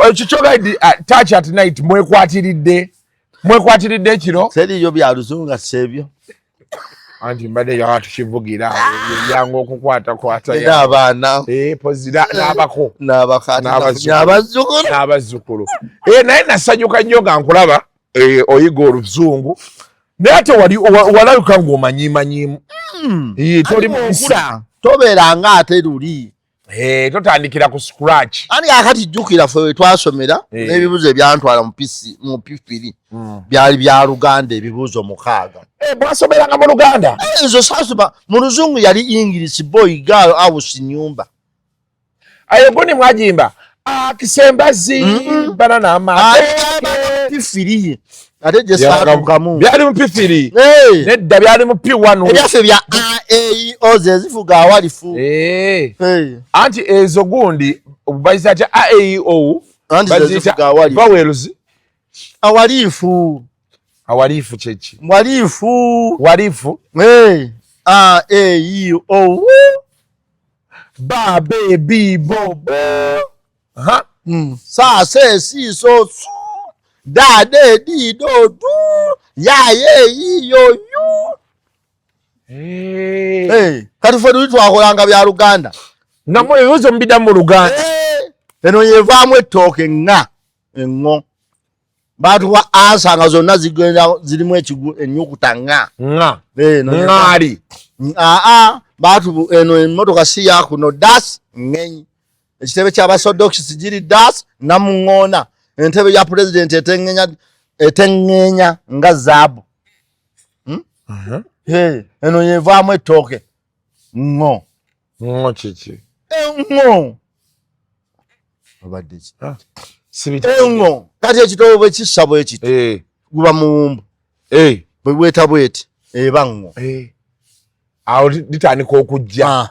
ekikyoga touch at night mwekwatiridde kiro
seriyo bya luzungu sebyo
anti mbadde yakatukivugira yangu okukwata
n'abaana
pozira n'abako
n'abazzukulu
naye nasanyuka nnyo nga nkulaba oyiga oluzungu naye ate walabika ng'omanyimanyimu toli mukisa
tobeeranga ate luli
totandikira ku scratch
ani akati jjukira ffe we twasomera n'ebibuuzo ebyantwala mu pipiri byali bya Luganda ebibuuzo 6
mwasomeranga mu Luganda
ezo sasoma mu luzungu yali English boy girl house nyumba
ayogoni mwajimba kisembazi banana
pipiri ate jesatukamu
byali mu pipiri nedda byali mu P1
ebyaffe bya oze zifuga awalifu
anti ezo gundi bazita cha AEO
bazita
vowels
awalifu
chechi walifu
AEO
ba baby bob
sa se si so su da de di do du ya ye yo yu kati fwe twakolanga bya Luganda
namwe ebibuuzo mbida mu Luganda
eno yevaamu ettooke engo baatuwa ansanga zonna zigenda zirimu ennyukuta
ŋŋaali
baatu eno emmotoka si yakuno das ŋŋenyi ekitebe ky'abasodox giri das namuŋŋoona entebe ya pulezidenti eteŋŋeenya nga zaabu eno yevaamu ettooke ŋŋo
kiki
engo obadde engo kati ekitoobo bwe kissa bwe kiti guba muwumbu bwe bweta bweti eba ŋŋo
awo litandika okujja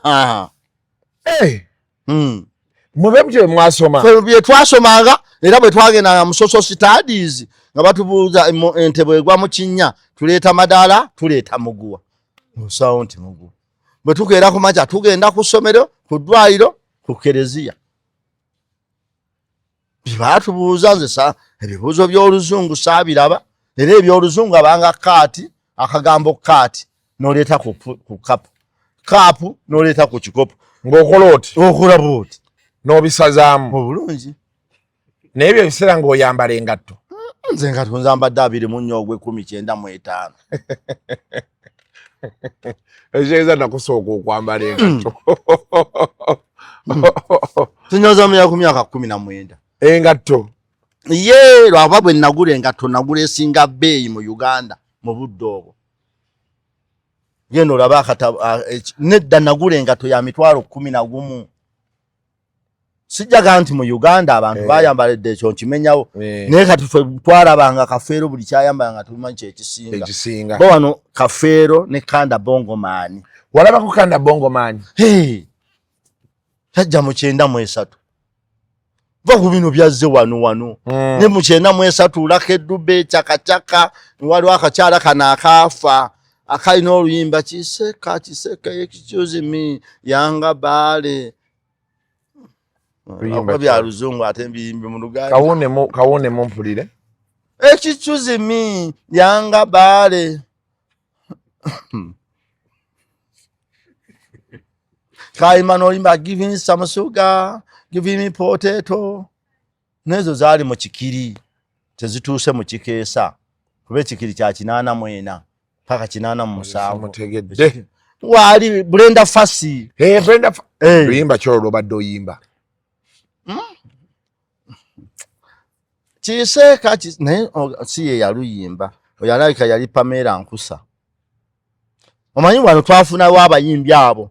mube mutyo mwasoma
bye twasomanga era bwe twagendanga mu social studies nga batubuuza ente bwegwa mu kinnya tuleeta madaala tuleeta muguwa osawo nti muguwa bwe tukeera ku makya tugenda ku ssomero ku ddwaliro ku kereziya byebatubuuza nze ebibuuzo by'oluzungu saabiraba era eby'oluzungu abanga kaati akagambo kaati n'oleeta ku kaapu n'oleeta ku kikopo
ng'okola oti
okulaba oti
n'obisazaamu
obulungi
naye ebyo ebiseera ng'oyambala engatto
nze engatto nzambadde 24 ogw'1995
ekyeza nakusooka okwambala engatto
tunyoza ku myaka 19
engatto
ye lwaba bwe nagula engatto nagula esinga bbeeyi mu Uganda mu budde obwo genda olaba nedda nagula engatto ya 11,000 sijjaga nti mu Uganda abantu bayambaledde ekyo nkimenyawo naye kati ffe twalabanga kafeero buli kyayambala nga tumanyi kyekisinga bo wano kafeero ne kanda bongomaani
walaba ku kanda bongomaani
yajja mu 93 va ku bino byazze wano ne mu 93 lako eddube cakacaka waliwo akakyala kano akaafa akalina oluyimba kiseka excuse me yanga baale bya luzungu ate mbiyimbi mu Luganda
kawunemu mpulire
excuse me yanga baale kaima n'olimba give me some sugar give me potato nezo zaali mu kikiri tezituuse mu kikeesa kuba ekikiri kya 84 paka 87
mutegedde
wali Brenda Fassie
Brenda Yimba cholo baddo yimba
Chiseka naye siye yaluyimba oyalabika yali Pamela Nkusa omanyi wano twafuna w'abayimbi abo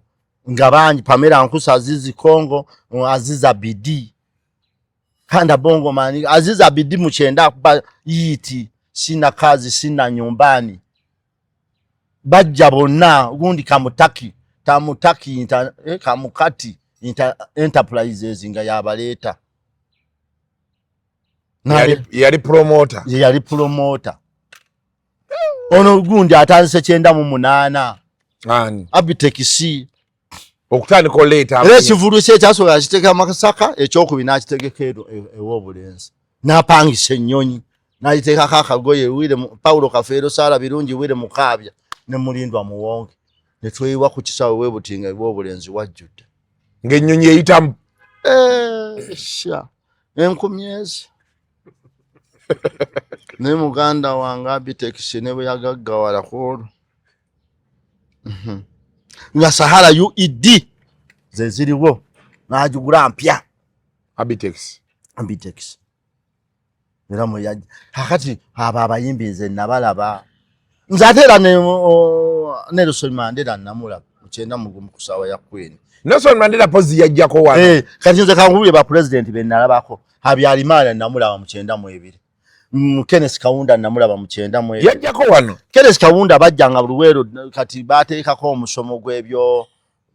nga bangi Pamela Nkusa Azizi Kongo Aziza Bidi Kanda Bongo mani Aziza Bidi muchenda kuba yiti sina kazi sina nyumbani bajja bonna gundi kamutaki kamukati enterprises nga yabaleta yali promoter ono gundi atanse 98
ani
abitekisi
okutandika oleta
era kivulu kye kyasobola kiteka Masaka ekyokubina akitegekero ewobulenzi napangisa ennyonyi nayiteekako akagoye wire Paulo Kafeero Sala birungi wire Mukabya ne Mulindwa Muwonge ne tweyiwa ku kisawe webutinga ewobulenzi wajjudde
ng'ennyonyi eyitamu
sha enkumyezi ne muganda wange abitekisi ne bwe yagaggawala kwolwo nga Sahara UED ze ziriwo n'ajugula mpya
Abitex
era muyajja hakati aba abayimbi nze nabalaba nze ate era ne Nelson Mandela namulaba mukyenda mugumu ku ssaawa ya Queen
Nelson Mandela pozi yajjako wano
kati nze kangulire ba president be nalabako Habyarimana namulaba mukyenda mu ebiri Kenneth Kaunda namulaba mu 9
yajjako wano
Kenneth Kaunda bajjanga Luwero kati bateekako omusomo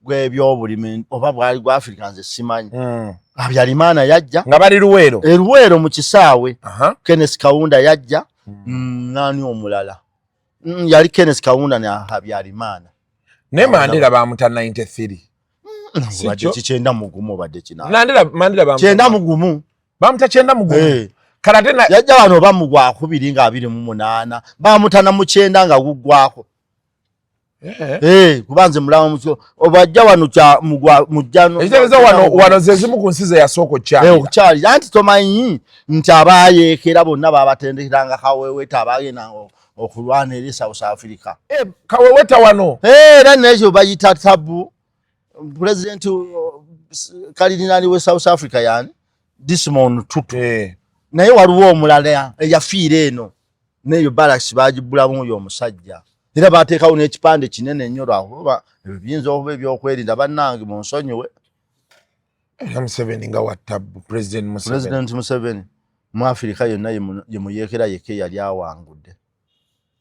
gw'ebyobulimi oba bwali gwa Africans simanyi Habyarimana yajja
nga bali
Luwero mu kisaawe Kenneth Kaunda yajja nani omulala yali Kenneth Kaunda ne Habyarimana
ne Mandela bamuta 93
badde kikyenda mugumu badde kina
Mandela bamuta
kyenda mugumu
bamuta kyenda mugumu karatena
yajja wano bamugwa 28 bamutana mu 9 nga guggwako kubanze mulawa mutyo obajja wano kya mugwa mujjano
ekitegeeza wano zezimu ku nsi ze yasooka
okukyali anti tomanyi nti abayeekera bonna babatendekiranga Kaweweta abagenda okulwana eri South Africa
Kaweweta wano
era nekyo bayita tabu president kalininali we South Africa yani Desmond Tutu naye waliwo omulala eyafiira eno neyo Barracks bagibulamu oyo omusajja era bateekawo n'ekipande kinene nnyo lwakuba ebiyinza okuba ebyokwerinda bannange mu nsonyiwe
Museveni nga wattabu President
Museveni mu Afrika yonna ye muyeekera yeke yali awangudde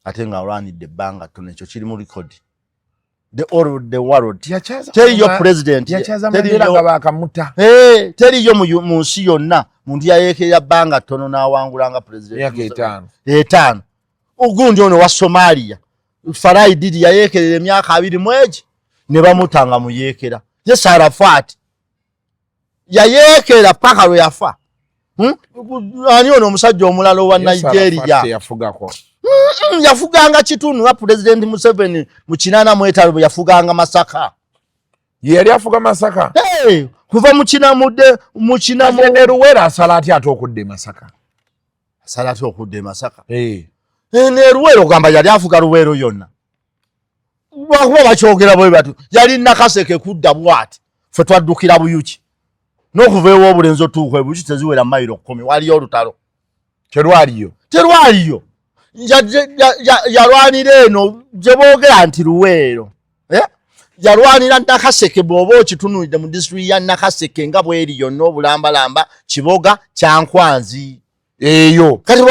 ate nga alwanidde ebbanga ttono ekyo kiri mu likodi the world teriyo president teriyo mu nsi yonna muntu yayeekera bbanga ttono n'awangulanga president 5 ugundi ono wa Somalia Farai Didi yayeekerera emyaka 2 mwegi ne bamutanga muyeekera ye Sarafat yayeekera paka lwe yafa ani ono omusajja omulala wa Nigeria yafuganga kitundu wa president Museveni mu 85 yafuganga Masaka
yali afuga Masaka
kuva mu
Luwero asala ati okudde Masaka
ne Luwero gamba yali afuga Luwero yonna wakuba bakyogera bwe batu yali nakaseke kudda bwati fe twaddukira Buyuki n'okuva ew'obulenzi otuuka Buyuki teziwera mayiro 10 waliyo olutalo terwaliyo yalwanira eno gye boogera nti Luwero yalwanira Nakaseke bw'oba okitunulidde mu district ya Nakaseke nga bweri yonna obulambalamba Kiboga Kyankwanzi eyo kati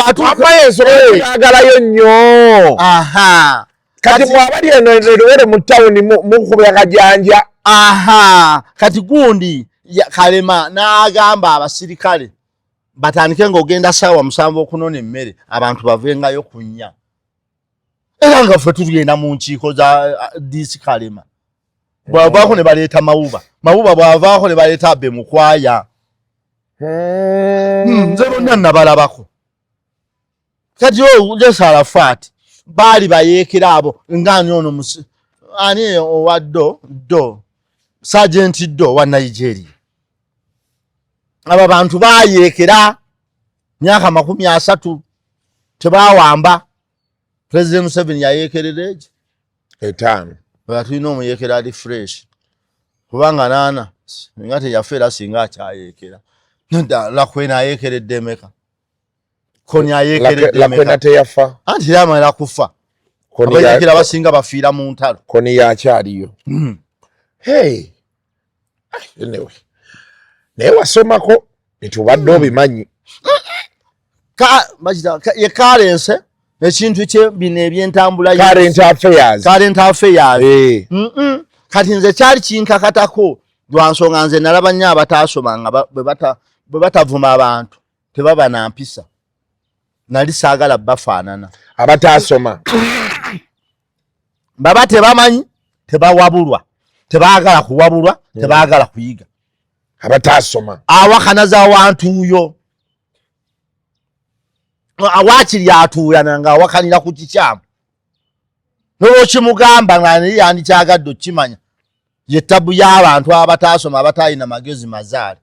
agalayo nnyo kati mwabali eno Luwero mu tawuni mukuba akajanja
kati gundi Kalema n'agamba abasirikale batandike ng'ogenda ssaawa 7 okunona emmere abantu bavengayo ku 4 era nga ffe tugenda mu nkiiko za DC Kalema bwavaako ne baleeta Mawuba bwavaako ne baleeta Abbe Mukwaya nze bonna nabalabako kati oyo Sarafat baali bayeekera abo ng'ani ono ani owa Sergeant Do wa Nigeria aba bantu bayeekera myaka 30 tebawamba President Museveni yayeekerera
5
oya tulina omuyekera ali fresh kubanga nana nga teyafeera singa akyayekera lakwena ayekeredde emeka koni ayekeredde
lakwena teyafa
anti yamalira kufa abayekera basinga bafiira mu ntalo
koni yakyaliyo hey anyway naye wasomako netubadde obimanyi
ye karense ekintu kye bino ebyentambula
current affairs
kati nze kyali kinkakatako lwansonga nze nalaba nnyo abataasoma nga bwe batavuma abantu tebaba na mpisa nali saagala bafaanana
abataasoma
baba tebamanyi tebawabulwa tebaagala kuwabulwa tebaagala kuyiga
abataasoma
awakanaza wantuuyo awakiri atuuyana nga awakanira ku kikyamu nolwokimugamba nga naye yandikyagadde okimanya ye tabu y'abantu abataasoma abataalina magezi mazaale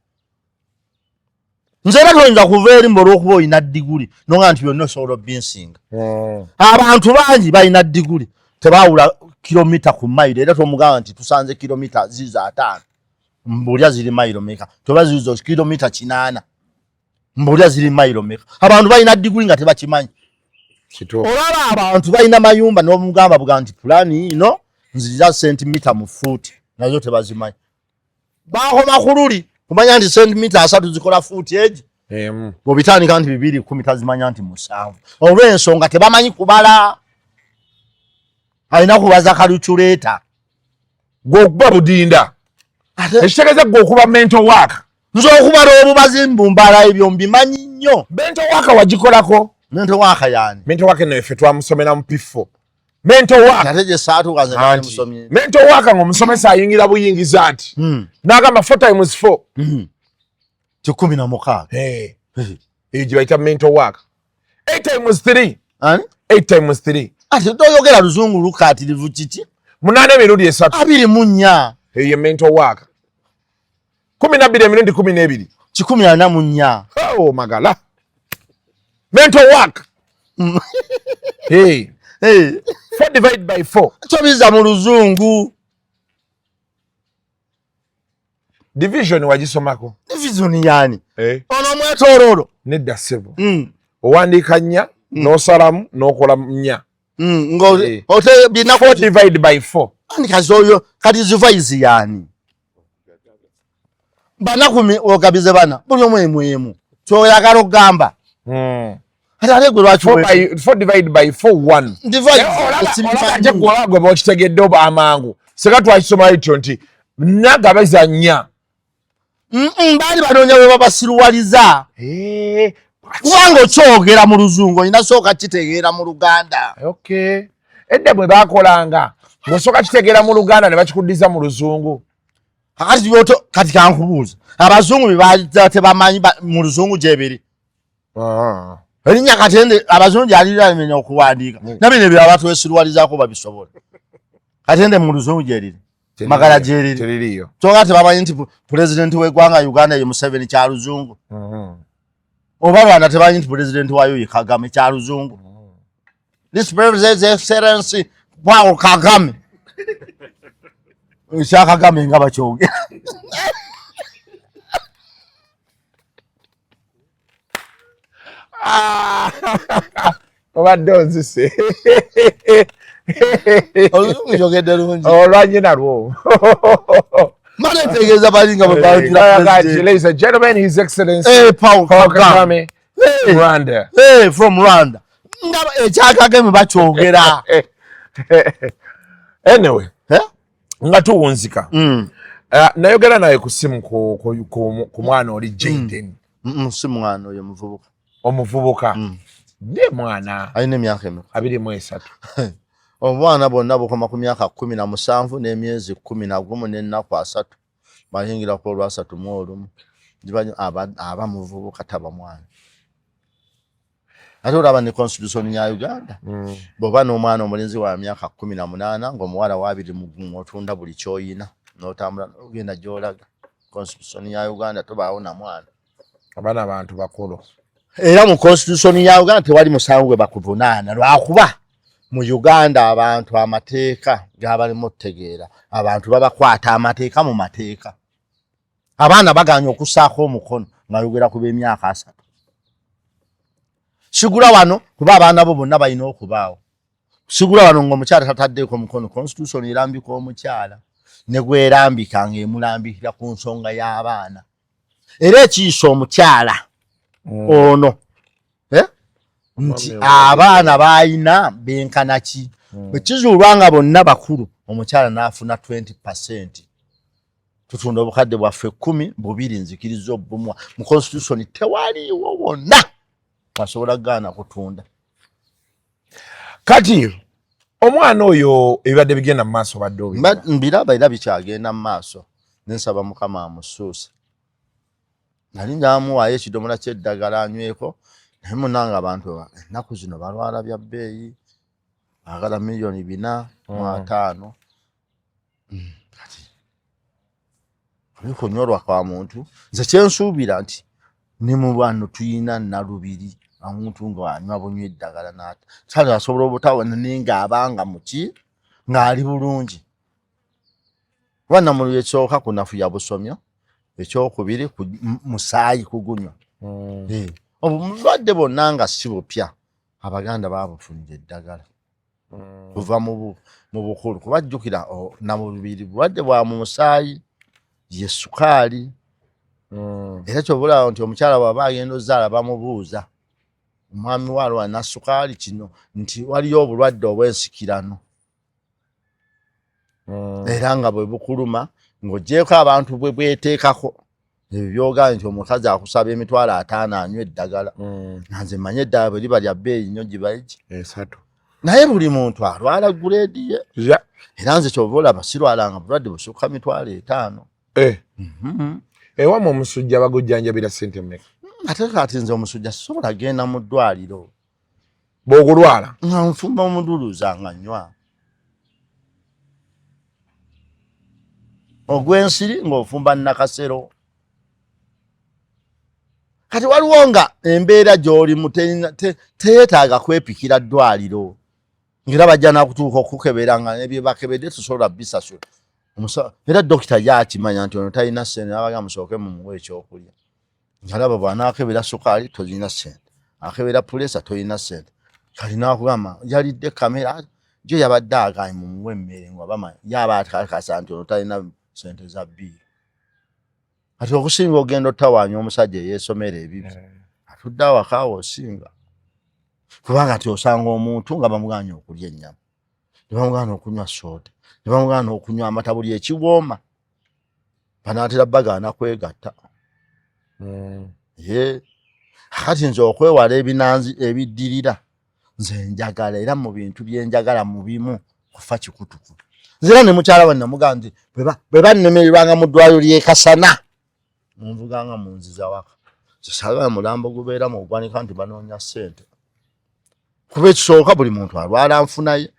nze era toyinza kuva erimbo olw'okuba olina diguli nonga nti byonna osobola obinsinga abantu bangi balina diguli tebaawula kilomita ku mayiro era tomugamba nti tusanze kilomita zizo 5 mbulya ziri mayiro meka toba zizo kilomita 8 mbulya ziri mayiro meka abantu balina diguli nga tebakimanyi olaba abantu balina mayumba n'omugamba buga nti pulani ino nzirira sentimita mu fuuti nazo tebazimanyi bakoma ku luli kumanya nti sentimita 3 zikola fuuti egi bw'obitandika nti 210 tazimanya nti 7 olw'ensonga tebamanyi kubala alina kubaza kalikuleeta
gwokuba budinda ekitegeeza gwokuba mental work
nze okubala obubazi mbumbala ebyo mbimanyi nnyo
mental work wagikolako
mental work yani
mental work no efe twamusomera mu P4 mental work
ate gye saatuuka nze nali musomye
mental work ng'omusomesa ayingira buyingiza nti n'agamba 4 times 4
16
eyo gye bayita mental work 8 times 3 8 times 3
ate toyogera luzungu lukaatirivu kiki
8 emirundi 3
24
eyo mental work 12 emirundi 12
144
oh Magala mental work 4 divided by 4
tobiza mu luzungu
division wagisomako
division yani ono mwetololo
nedda sebo owandiika nnya n'osalamu n'okola nnya
ote binako
4 divided by 4
andika zoyo kati zivaizi yani banakumi okabize bana buli omwemu kyoyagala okugamba ate gwe lwaki
4 divided by 4 1 divide gwe bokitegedde oba amangu seka twakisoma ityo nti nagabaza nnya
baali banoonya bwe babasiruwaliza kubanga okyogera mu luzungu olina sooka kitegeera mu luganda
edda bwe bakolanga ng'osooka kitegeera mu luganda ne bakikuddiza mu luzungu
kati kankubuuza abazungu bye tebamanyi mu luzungu gyebiri erinnya katende abazungu gyaliramenya okuwandiika nabino bye abatwesiruwalizaako babisobola katende mu luzungu gyeriri Magala gyeriri kyonga tebamanyi nti pulezidenti w'eggwanga Uganda ye Museveni kya luzungu oba Rwanda tebamanyi nti pulezidenti waayo ye Kagame kya luzungu this president excellency Paul Kagame kya Kagame nga bakyogera
obadde onzise
oluzungu kyogedde lungi
olwanye nalwo
maletegeeza balinga
ladies and gentlemen, his excellency
Paul Kagame
Rwanda
from Rwanda ndaba ekya Kagame bakyogera
anyway nga tuwunzika nayogera naye ku simu ku mwana oli Jaden
si mwana oyo muvubuka
omuvubuka ndi mwana
alina emyaka emeka
23
obwana bonna bukoma ku myaka 17 n'emyezi 11 n'ennaku 3 bayingira ku olwa 3 mu olumu jibanyo aba muvubuka taba mwana ate olaba ne constitution ya Uganda bwoba n'omwana omulenzi wa myaka 18 ng'omuwala wa 2 otunda buli kyoyina n'otambula ogenda gy'olaga constitution ya Uganda tobaawo na mwana
abana abantu bakulu
era mu constitution ya Uganda tewali musango gwe bakuvunaana lwakuba mu Uganda abantu amateeka gabalimu otegeera abantu babakwata amateeka mu mateeka abaana baganya okusaako omukono nga yogera ku b'emyaka 3 sigula wano kuba abaana bo bonna balina okubaawo sigula wano ng'omukyala tataddeeko mukono constitution erambika omukyala ne gwerambika ng'emulambikira ku nsonga y'abaana era ekiisa omukyala ono nti abaana balina benkana ki bwe kizuulwa nga bonna bakulu omukyala n'afuna 20%. Tutunda obukadde bwaffe 10 bubiri nzikiriza obumwa mu constitution tewaliiwo wonna basobola gaana kutunda.
Kati omwana oyo ebibadde bigenda mu maaso badde
mbiraba era bikyagenda mu maaso nensaba Mukama amusuuse. Nali njamuwaayo ekidomola ky'eddagala anyweko naye munanga abantu ennaku zino balwala bya bbeeyi agala $4,500,000. Kati bikonyorwa kwa muntu nze kyensuubira nti ne mu bano tuyina Nalubiri omuntu ng'anywa bunywa eddagala n'ata sale asobola obutawona ninga abanga muki ng'ali bulungi. Wana mu ekyoka kunafuya busomyo ekyokubiri musaayi kugunywa. Obulwadde bonna nga si bupya Abaganda baabufunira eddagala kuva mu bukulu kubajjukira Namulubiri bulwadde bwa mu musaayi ye sukaali. Era kyobulaba nti omukyala bw'aba agenda ozaala bamubuuza omwami waalwa na sukaali kino nti waliyo obulwadde obw'ensikirano era nga bwe bukuluma ng'oggyeko abantu bwe bweteekako ebyo byogaa nti omukazi akusaba $5,000 anywa eddagala nanze manye eddagala bwe liba lya bbeeyi nnyo gibaiki 3 naye buli muntu alwala guleedi ye era nze kyova olaba sirwalanga bulwadde busukka $5,000.
Ewamu omusujja bagujjanjabira ssente mmeka?
Ate kati nze omusujja sisobola genda mu ddwaliro
bw'ogulwala
nga nfumba omuduluza nga nnywa ogw'ensiri ng'ofumba nakasero. Kati waliwo nga embeera gy'olimu teyeetaaga kwepikira ddwaliro ng'era bajja nakutuuka okukebera nga ebyebakebedde tusobola bisasula. Era dokita yakimanya nti ono talina ssente n'abaga musooke mumuwe ekyokulya. Ngalaba bw'anaakebera sukaali tolina ssente, akebera pulesa tolina ssente. Kati n'akugamba yalidde kamera gyo yabadde aganye mumuwe emmere ng'abama yaba atakasa nti ono talina ssente za bbiiri. Kati okusinga ogenda ottawaanya omusajja eyeesomera ebibi atudde awaka awo osinga kubanga nti osanga omuntu nga bamuganya okulya ennyama ne bamugana okunywa soda ne bamugana okunywa amata buli ekiwooma banaatera bagaana kwegatta. Kati nze okwewala ebinanzi ebiddirira nze njagala era mu bintu byenjagala mu bimu kufa kikutukutu. Nze era ne mukyala wange namugamba nti bwe bannemererwanga mu ddwaliro ly'e Kasana munvuganga munziza waka kisala mulambo gubeera mu gwanika nti banoonya ssente kuba ekisooka buli muntu alwala nfunaye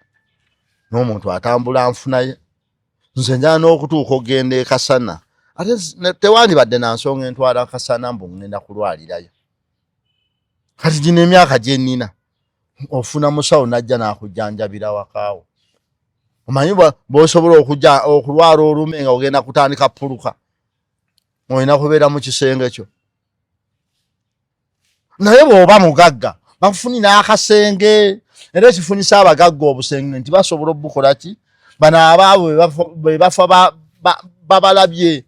n'omuntu atambula nfunaye. Nze njala n'okutuuka ogenda e Kasana ate tewandibadde na nsonga entwala Kasana mbu ngenda kulwalirayo. Kati gino emyaka gye nnina ofuna musawo najja n'akujjanjabira wakaawo. Omanyi bw'osobola okulwala olume nga ogenda kutandika puluka olina kubeera mu kisenge kyo. Naye bw'oba mugagga bakufunira akasenge era ekifunisa abagagga obusenge nti basobola obukola ki bano abaabwe bwe bafa babalabye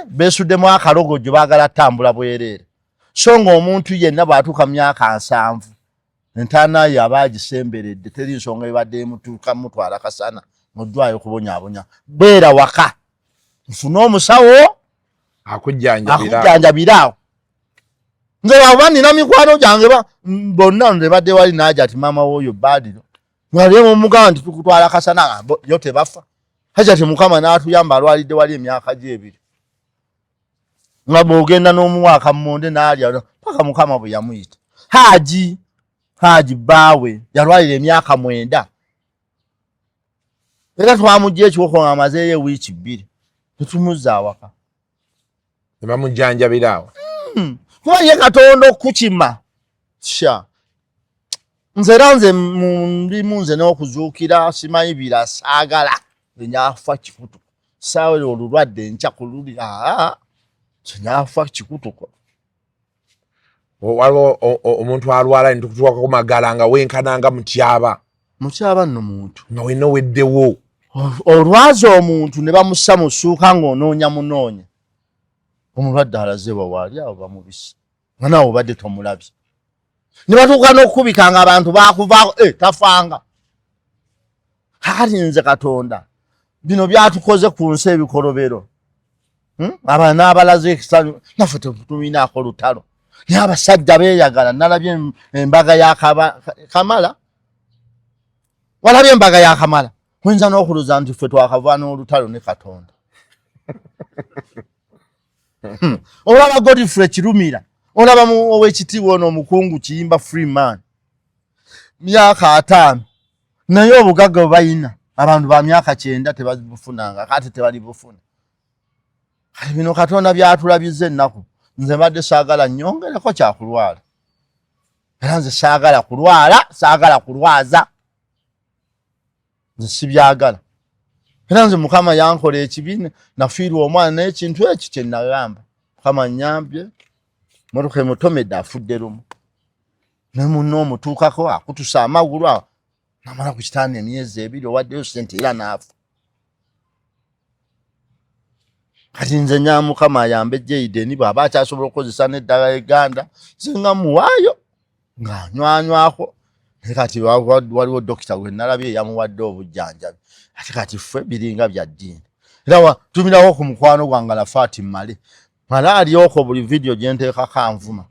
beesuddemu akalogojo baagala ttambula bwereere. So ng'omuntu yenna bw'atuuka mu myaka 7 entaana ye aba agisemberedde teri nsonga ebadde emutuuka mutwala Kasana mu ddwaliro kubonyaabonya. Beera waka nfune omusawo akujjanjabira awo. Nze bw'aba nnina mikwano gyange bonna ne badde wali n'aja ati maama w'oyo Badiro mwalimu omugamba nti tukutwala Kasana yo tebafa. Haja ti Mukama n'atuyamba alwalidde wali emyaka gye 2 nga bw'ogenda n'omuwaaka mmonde n'alya paka Mukama bwe yamuyita. Haji bbaawe yalwalira emyaka 9 era twamugya ekiwoko nga amazeeyo wiiki 2 tetumuzza awaka
ne bamujjanjabira awo.
Kuba ye Katonda okukima sha nze munze n'okuzuukira simanyi bira saagala nyafa kikutuko saawe olulwadde nca kululi nyafa kikutuko
waliwo omuntu alwala nitukutuwako Magala nga wenkananga mutyaba
nno muntu
nga wena weddewo
olwaza omuntu ne bamussa mu ssuuka ng'onoonya munoonya omulwadde alaze wawaali awo bamubisi nga naawe obadde tomulabye ne batuuka n'okukubika nga abantu baakuvaako tafanga kati nze Katonda bino byatukoze ku nsi ebikolobero abaana n'abalaze ekisanyu naffe tetuminaako lutalo naye abasajja beeyagala nalabye embaga ya Kamala walabye embaga ya Kamala oyinza n'okuluza nti ffe twakava n'olutalo ne Katonda olaba Godfrey Kirumira olaba ow'ekitiibwa ono omukungu Kiyimba Freeman myaka 5 naye obugagga bayina abantu ba myaka 9 tebabufunanga kati tebali bufuna kati bino Katonda byatulabize ennaku nze badde saagala nnyongereko kyakulwala era nze saagala kulwala saagala kulwaza nze sibyagala era nze Mukama yankola ekibi nafiirwa omwana n'ekintu ekyo kye nagamba Mukama nnyambye motoka emutomedde afudde lumu ne munno omutuukako akutusa amagulu awo namala ku kitanda emyezi 2 owaddeyo ssente era naafa kati nze nya Mukama ayambe Jayden bw'aba akyasobola okukozesa n'eddagala Uganda nze nga muwaayo ng'anywanywako naye kati waliwo dokita gwe nalabye yamuwadde obujjanjabi ate kati ffe biringa bya ddiini era tumirako ku mukwano gwange Lafati Male alyoko buli vidiyo gye nteekako anvuma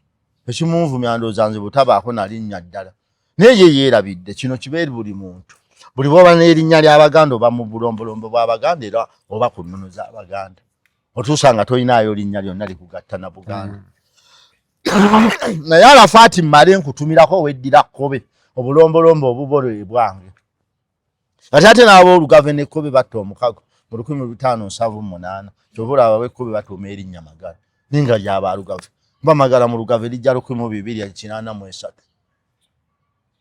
ekimunvumya ndowooza nze butabaako nalinnya ddala naye ye yeerabidde kino kibeeri buli muntu buli bw'oba n'erinnya ly'Abaganda oba mu bulombolombo bw'Abaganda era oba ku nnono z'Abaganda otuusa nga tolinaayo linnya lyonna likugatta na Buganda naye Lafati Male nkutumirako oweddira Kkobe obulombolombo obubole bwange ate ate n'aboolugave ne Kkobe batta omukago mu 1578 kyobula ab'Ekkobe batuuma erinnya Magala ninga lyaba Lugave mba Magala mu Lugave lijja 1283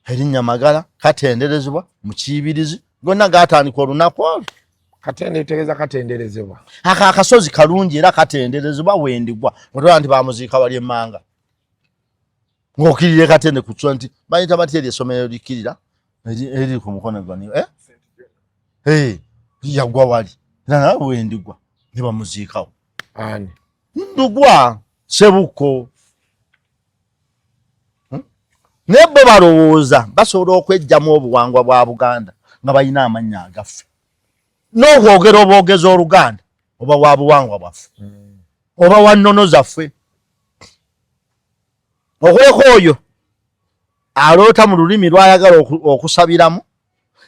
erinnya Magala katenderezebwa mu kiyibirizi gonna gaatandika olunaku olwo
katendetegereza katenderezebwa
akasozi kalungi era katenderezebwa wendigwa otolaba nti bamuziika wali emmanga ng'okirire katende ku cyo nti bayita batya essomero likirira eri ku mukono gwani yagwa wali era nawe wendigwa ne bamuziikawo
ani
ndugwa Sebuko ne bo balowooza basobola okwejjamu obuwangwa bwa Buganda nga balina amannya agaffe n'okwogera obwogezi Oluganda oba bwa buwangwa bwaffe oba wa nnono zaffe okuleka oyo aloota mu lulimi lwayagala okusabiramu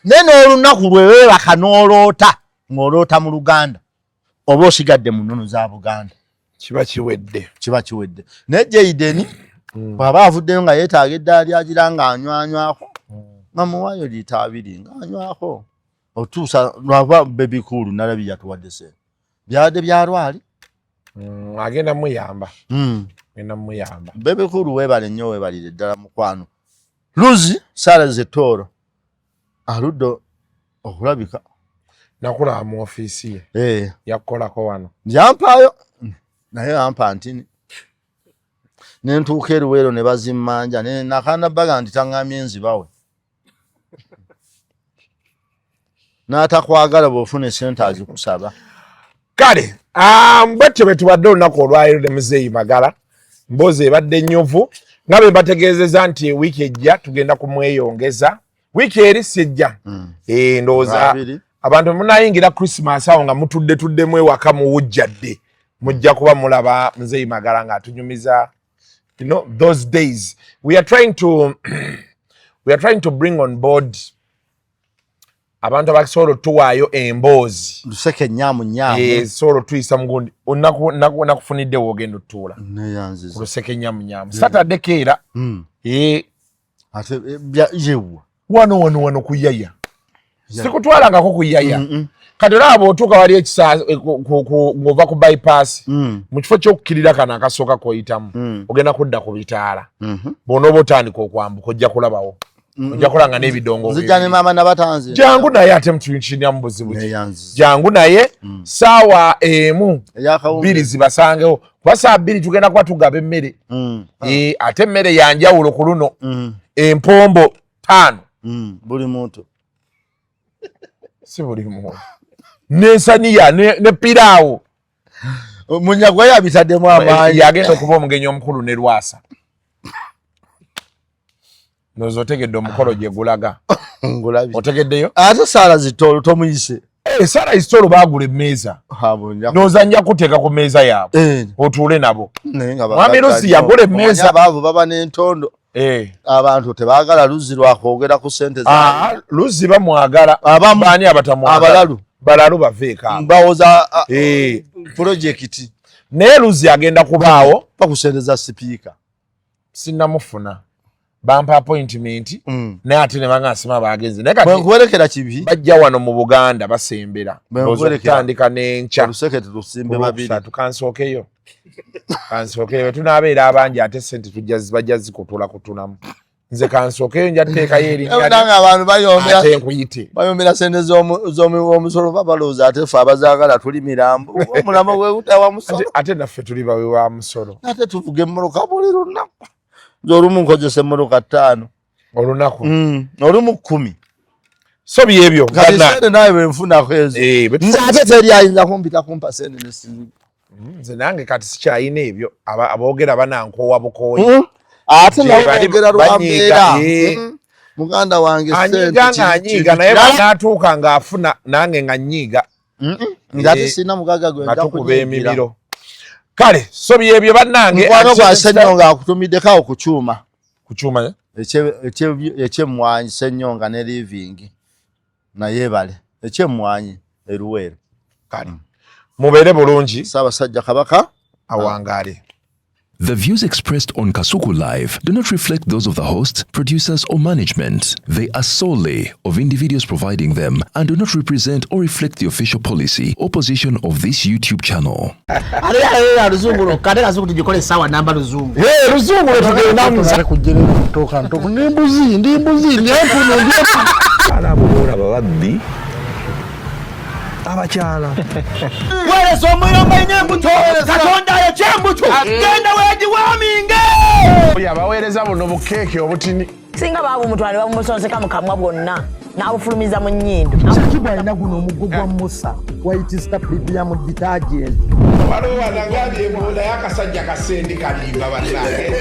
naye n'olunaku lwe weebaka n'oloota ng'oloota mu Luganda oba osigadde mu nnono za Buganda
kiba kiwedde naye Jayden bw'aba avuddeyo nga yeetaaga eddaala lyagira ng'anywanywako nga muwaayo liita 2 ng'anywako otuusa lwava Baby Cool nalabye yatuwadde sente byabadde byalwali agenda muyamba Baby
Cool weebale nnyo weebalire ddala mukwano Luzi Sarah Toro aluddo okulabika
nakulaba mu ofiisi ye yakolako wano
yampaayo naye ampa ntini nentuuka eruweero ne bazimmanja nakanda baga nti taŋŋamye enzibawe n'atakwagala bw'ofuna esente azikusaba
kale bwetyo bwe tubadde olunaku olwaliro ne Mzee Magala mbozi ebadde nnyuvu nga bwe mbategeezeza nti wiiki ejja tugenda kumweyongeza wiiki eri sijja ndowooza abantu munayingira Christmas awo nga mutuddetuddemu ewaka muwujjadde mujja kuba mulaba Mzee Magala ng'atunyumiza those days we are trying to bring on board abantu abasobola tuwaayo emboozi
luseke nnyamu
sobola tuyisa mugundi nakufunidde woogenda otuula luseke nnyamu Saturday keera
ate yewa
wano kuyaya sikutwalangako kuyaya kati olaba otuuka wali ekisaa ng'ova ku bypass mu kifo ky'okukkirira kano akasooka koyitamu ogenda kudda ku bitaala bw'onooba otandika okwambuka ojja kulabawo ojja kulanga n'ebidongo
nzijja ne maama nabatanze
jangu naye ate mutukinya mu buzibu jangu naye saawa emu 2 zibasangewo kuba saa 2 tugenda kuba tugaba emmere ate emmere yanjawulo ku luno empombo 5
buli muntu
si buli muntu n'ensaniya ne piraawo
munyagwa yabitaddemu amaanyi
yagenda okuba omugenyi omukulu ne Lwasa nozo otegedde omukolo gye gulaga otegeddeyo
ate Sara Zitolo tomuyise
Sara Zitolo baagula emmeeza nozanja kuteeka ku mmeeza yaabwe otuule nabo mwami Luzi yagula emmeeza
abaavu baba n'entondo abantu tebaagala Luzi lwakwogera ku ssente zaabwe
Luzi bamwagala baani abatamwagala balalu baveeka
bawoza projekiti
naye Luzi agenda kubaawo
bakusendeza sipiika
sinnamufuna bampa appointment naye ate ne bangasima bagenze naye
kati bwenkwerekera kibi
bajja wano mu Buganda basembera okutandika n'enkya
olusekete lusimbe babiri
tukansookeyo tunaabeera abangi ate sente bajja zikutulamu nze kansookeyo nja tuteekayo erinnya
abantu
bayombera
sente z'omusolo babalooza ate ffe abazaagala tuli mirambo omulamo gwegutawa musolo
ate naffe tuli bawe wa musolo
ate tuvuga emmoloka buli lunaku olumu nkozesa emmoloka 5
olunaku
olumu 10
so byebyo
kati sente nawe bwenfunako ezo nze ate teri ayinza kumpita kumpa sente nesizibu
nze nange kati sikyayina ebyo aboogera banankoowa bukooyi
ate nawoogera lwambeera muganda wange
anyiiga ng'anyiiga naye banaatuuka ng'afuna nange nga nnyiiga
ngate sina mugaga gwe
ngatukuba emimiro kale so byebyo bannange
mukwano gwa Ssenyonga akutumiddeko ku kyuma ekyemmwanyi Ssenyonga ne living nayebale ekyemmwanyi eruweero
kale mubeere bulungi
Ssaabasajja Kabaka
awangaale.
The views expressed on Kasuku Live do not reflect those of the host, producers, or management. They are solely of individuals providing them and do not represent or reflect the official policy or position of this YouTube channel.
abakyala weereza omuyomba enyembuto katonda yekyembuto genda wegiwaminge
abaweereza buno bukeeke obutini
singa baabumutwale bamumusonseka mu kamwa bwonna n'abufulumiza mu nnyindo
kibwa alina guno omuggo gwa musa wayitista premium detergent
balowooza ng'ali ebola y'akasajja kasendi kalimba bannange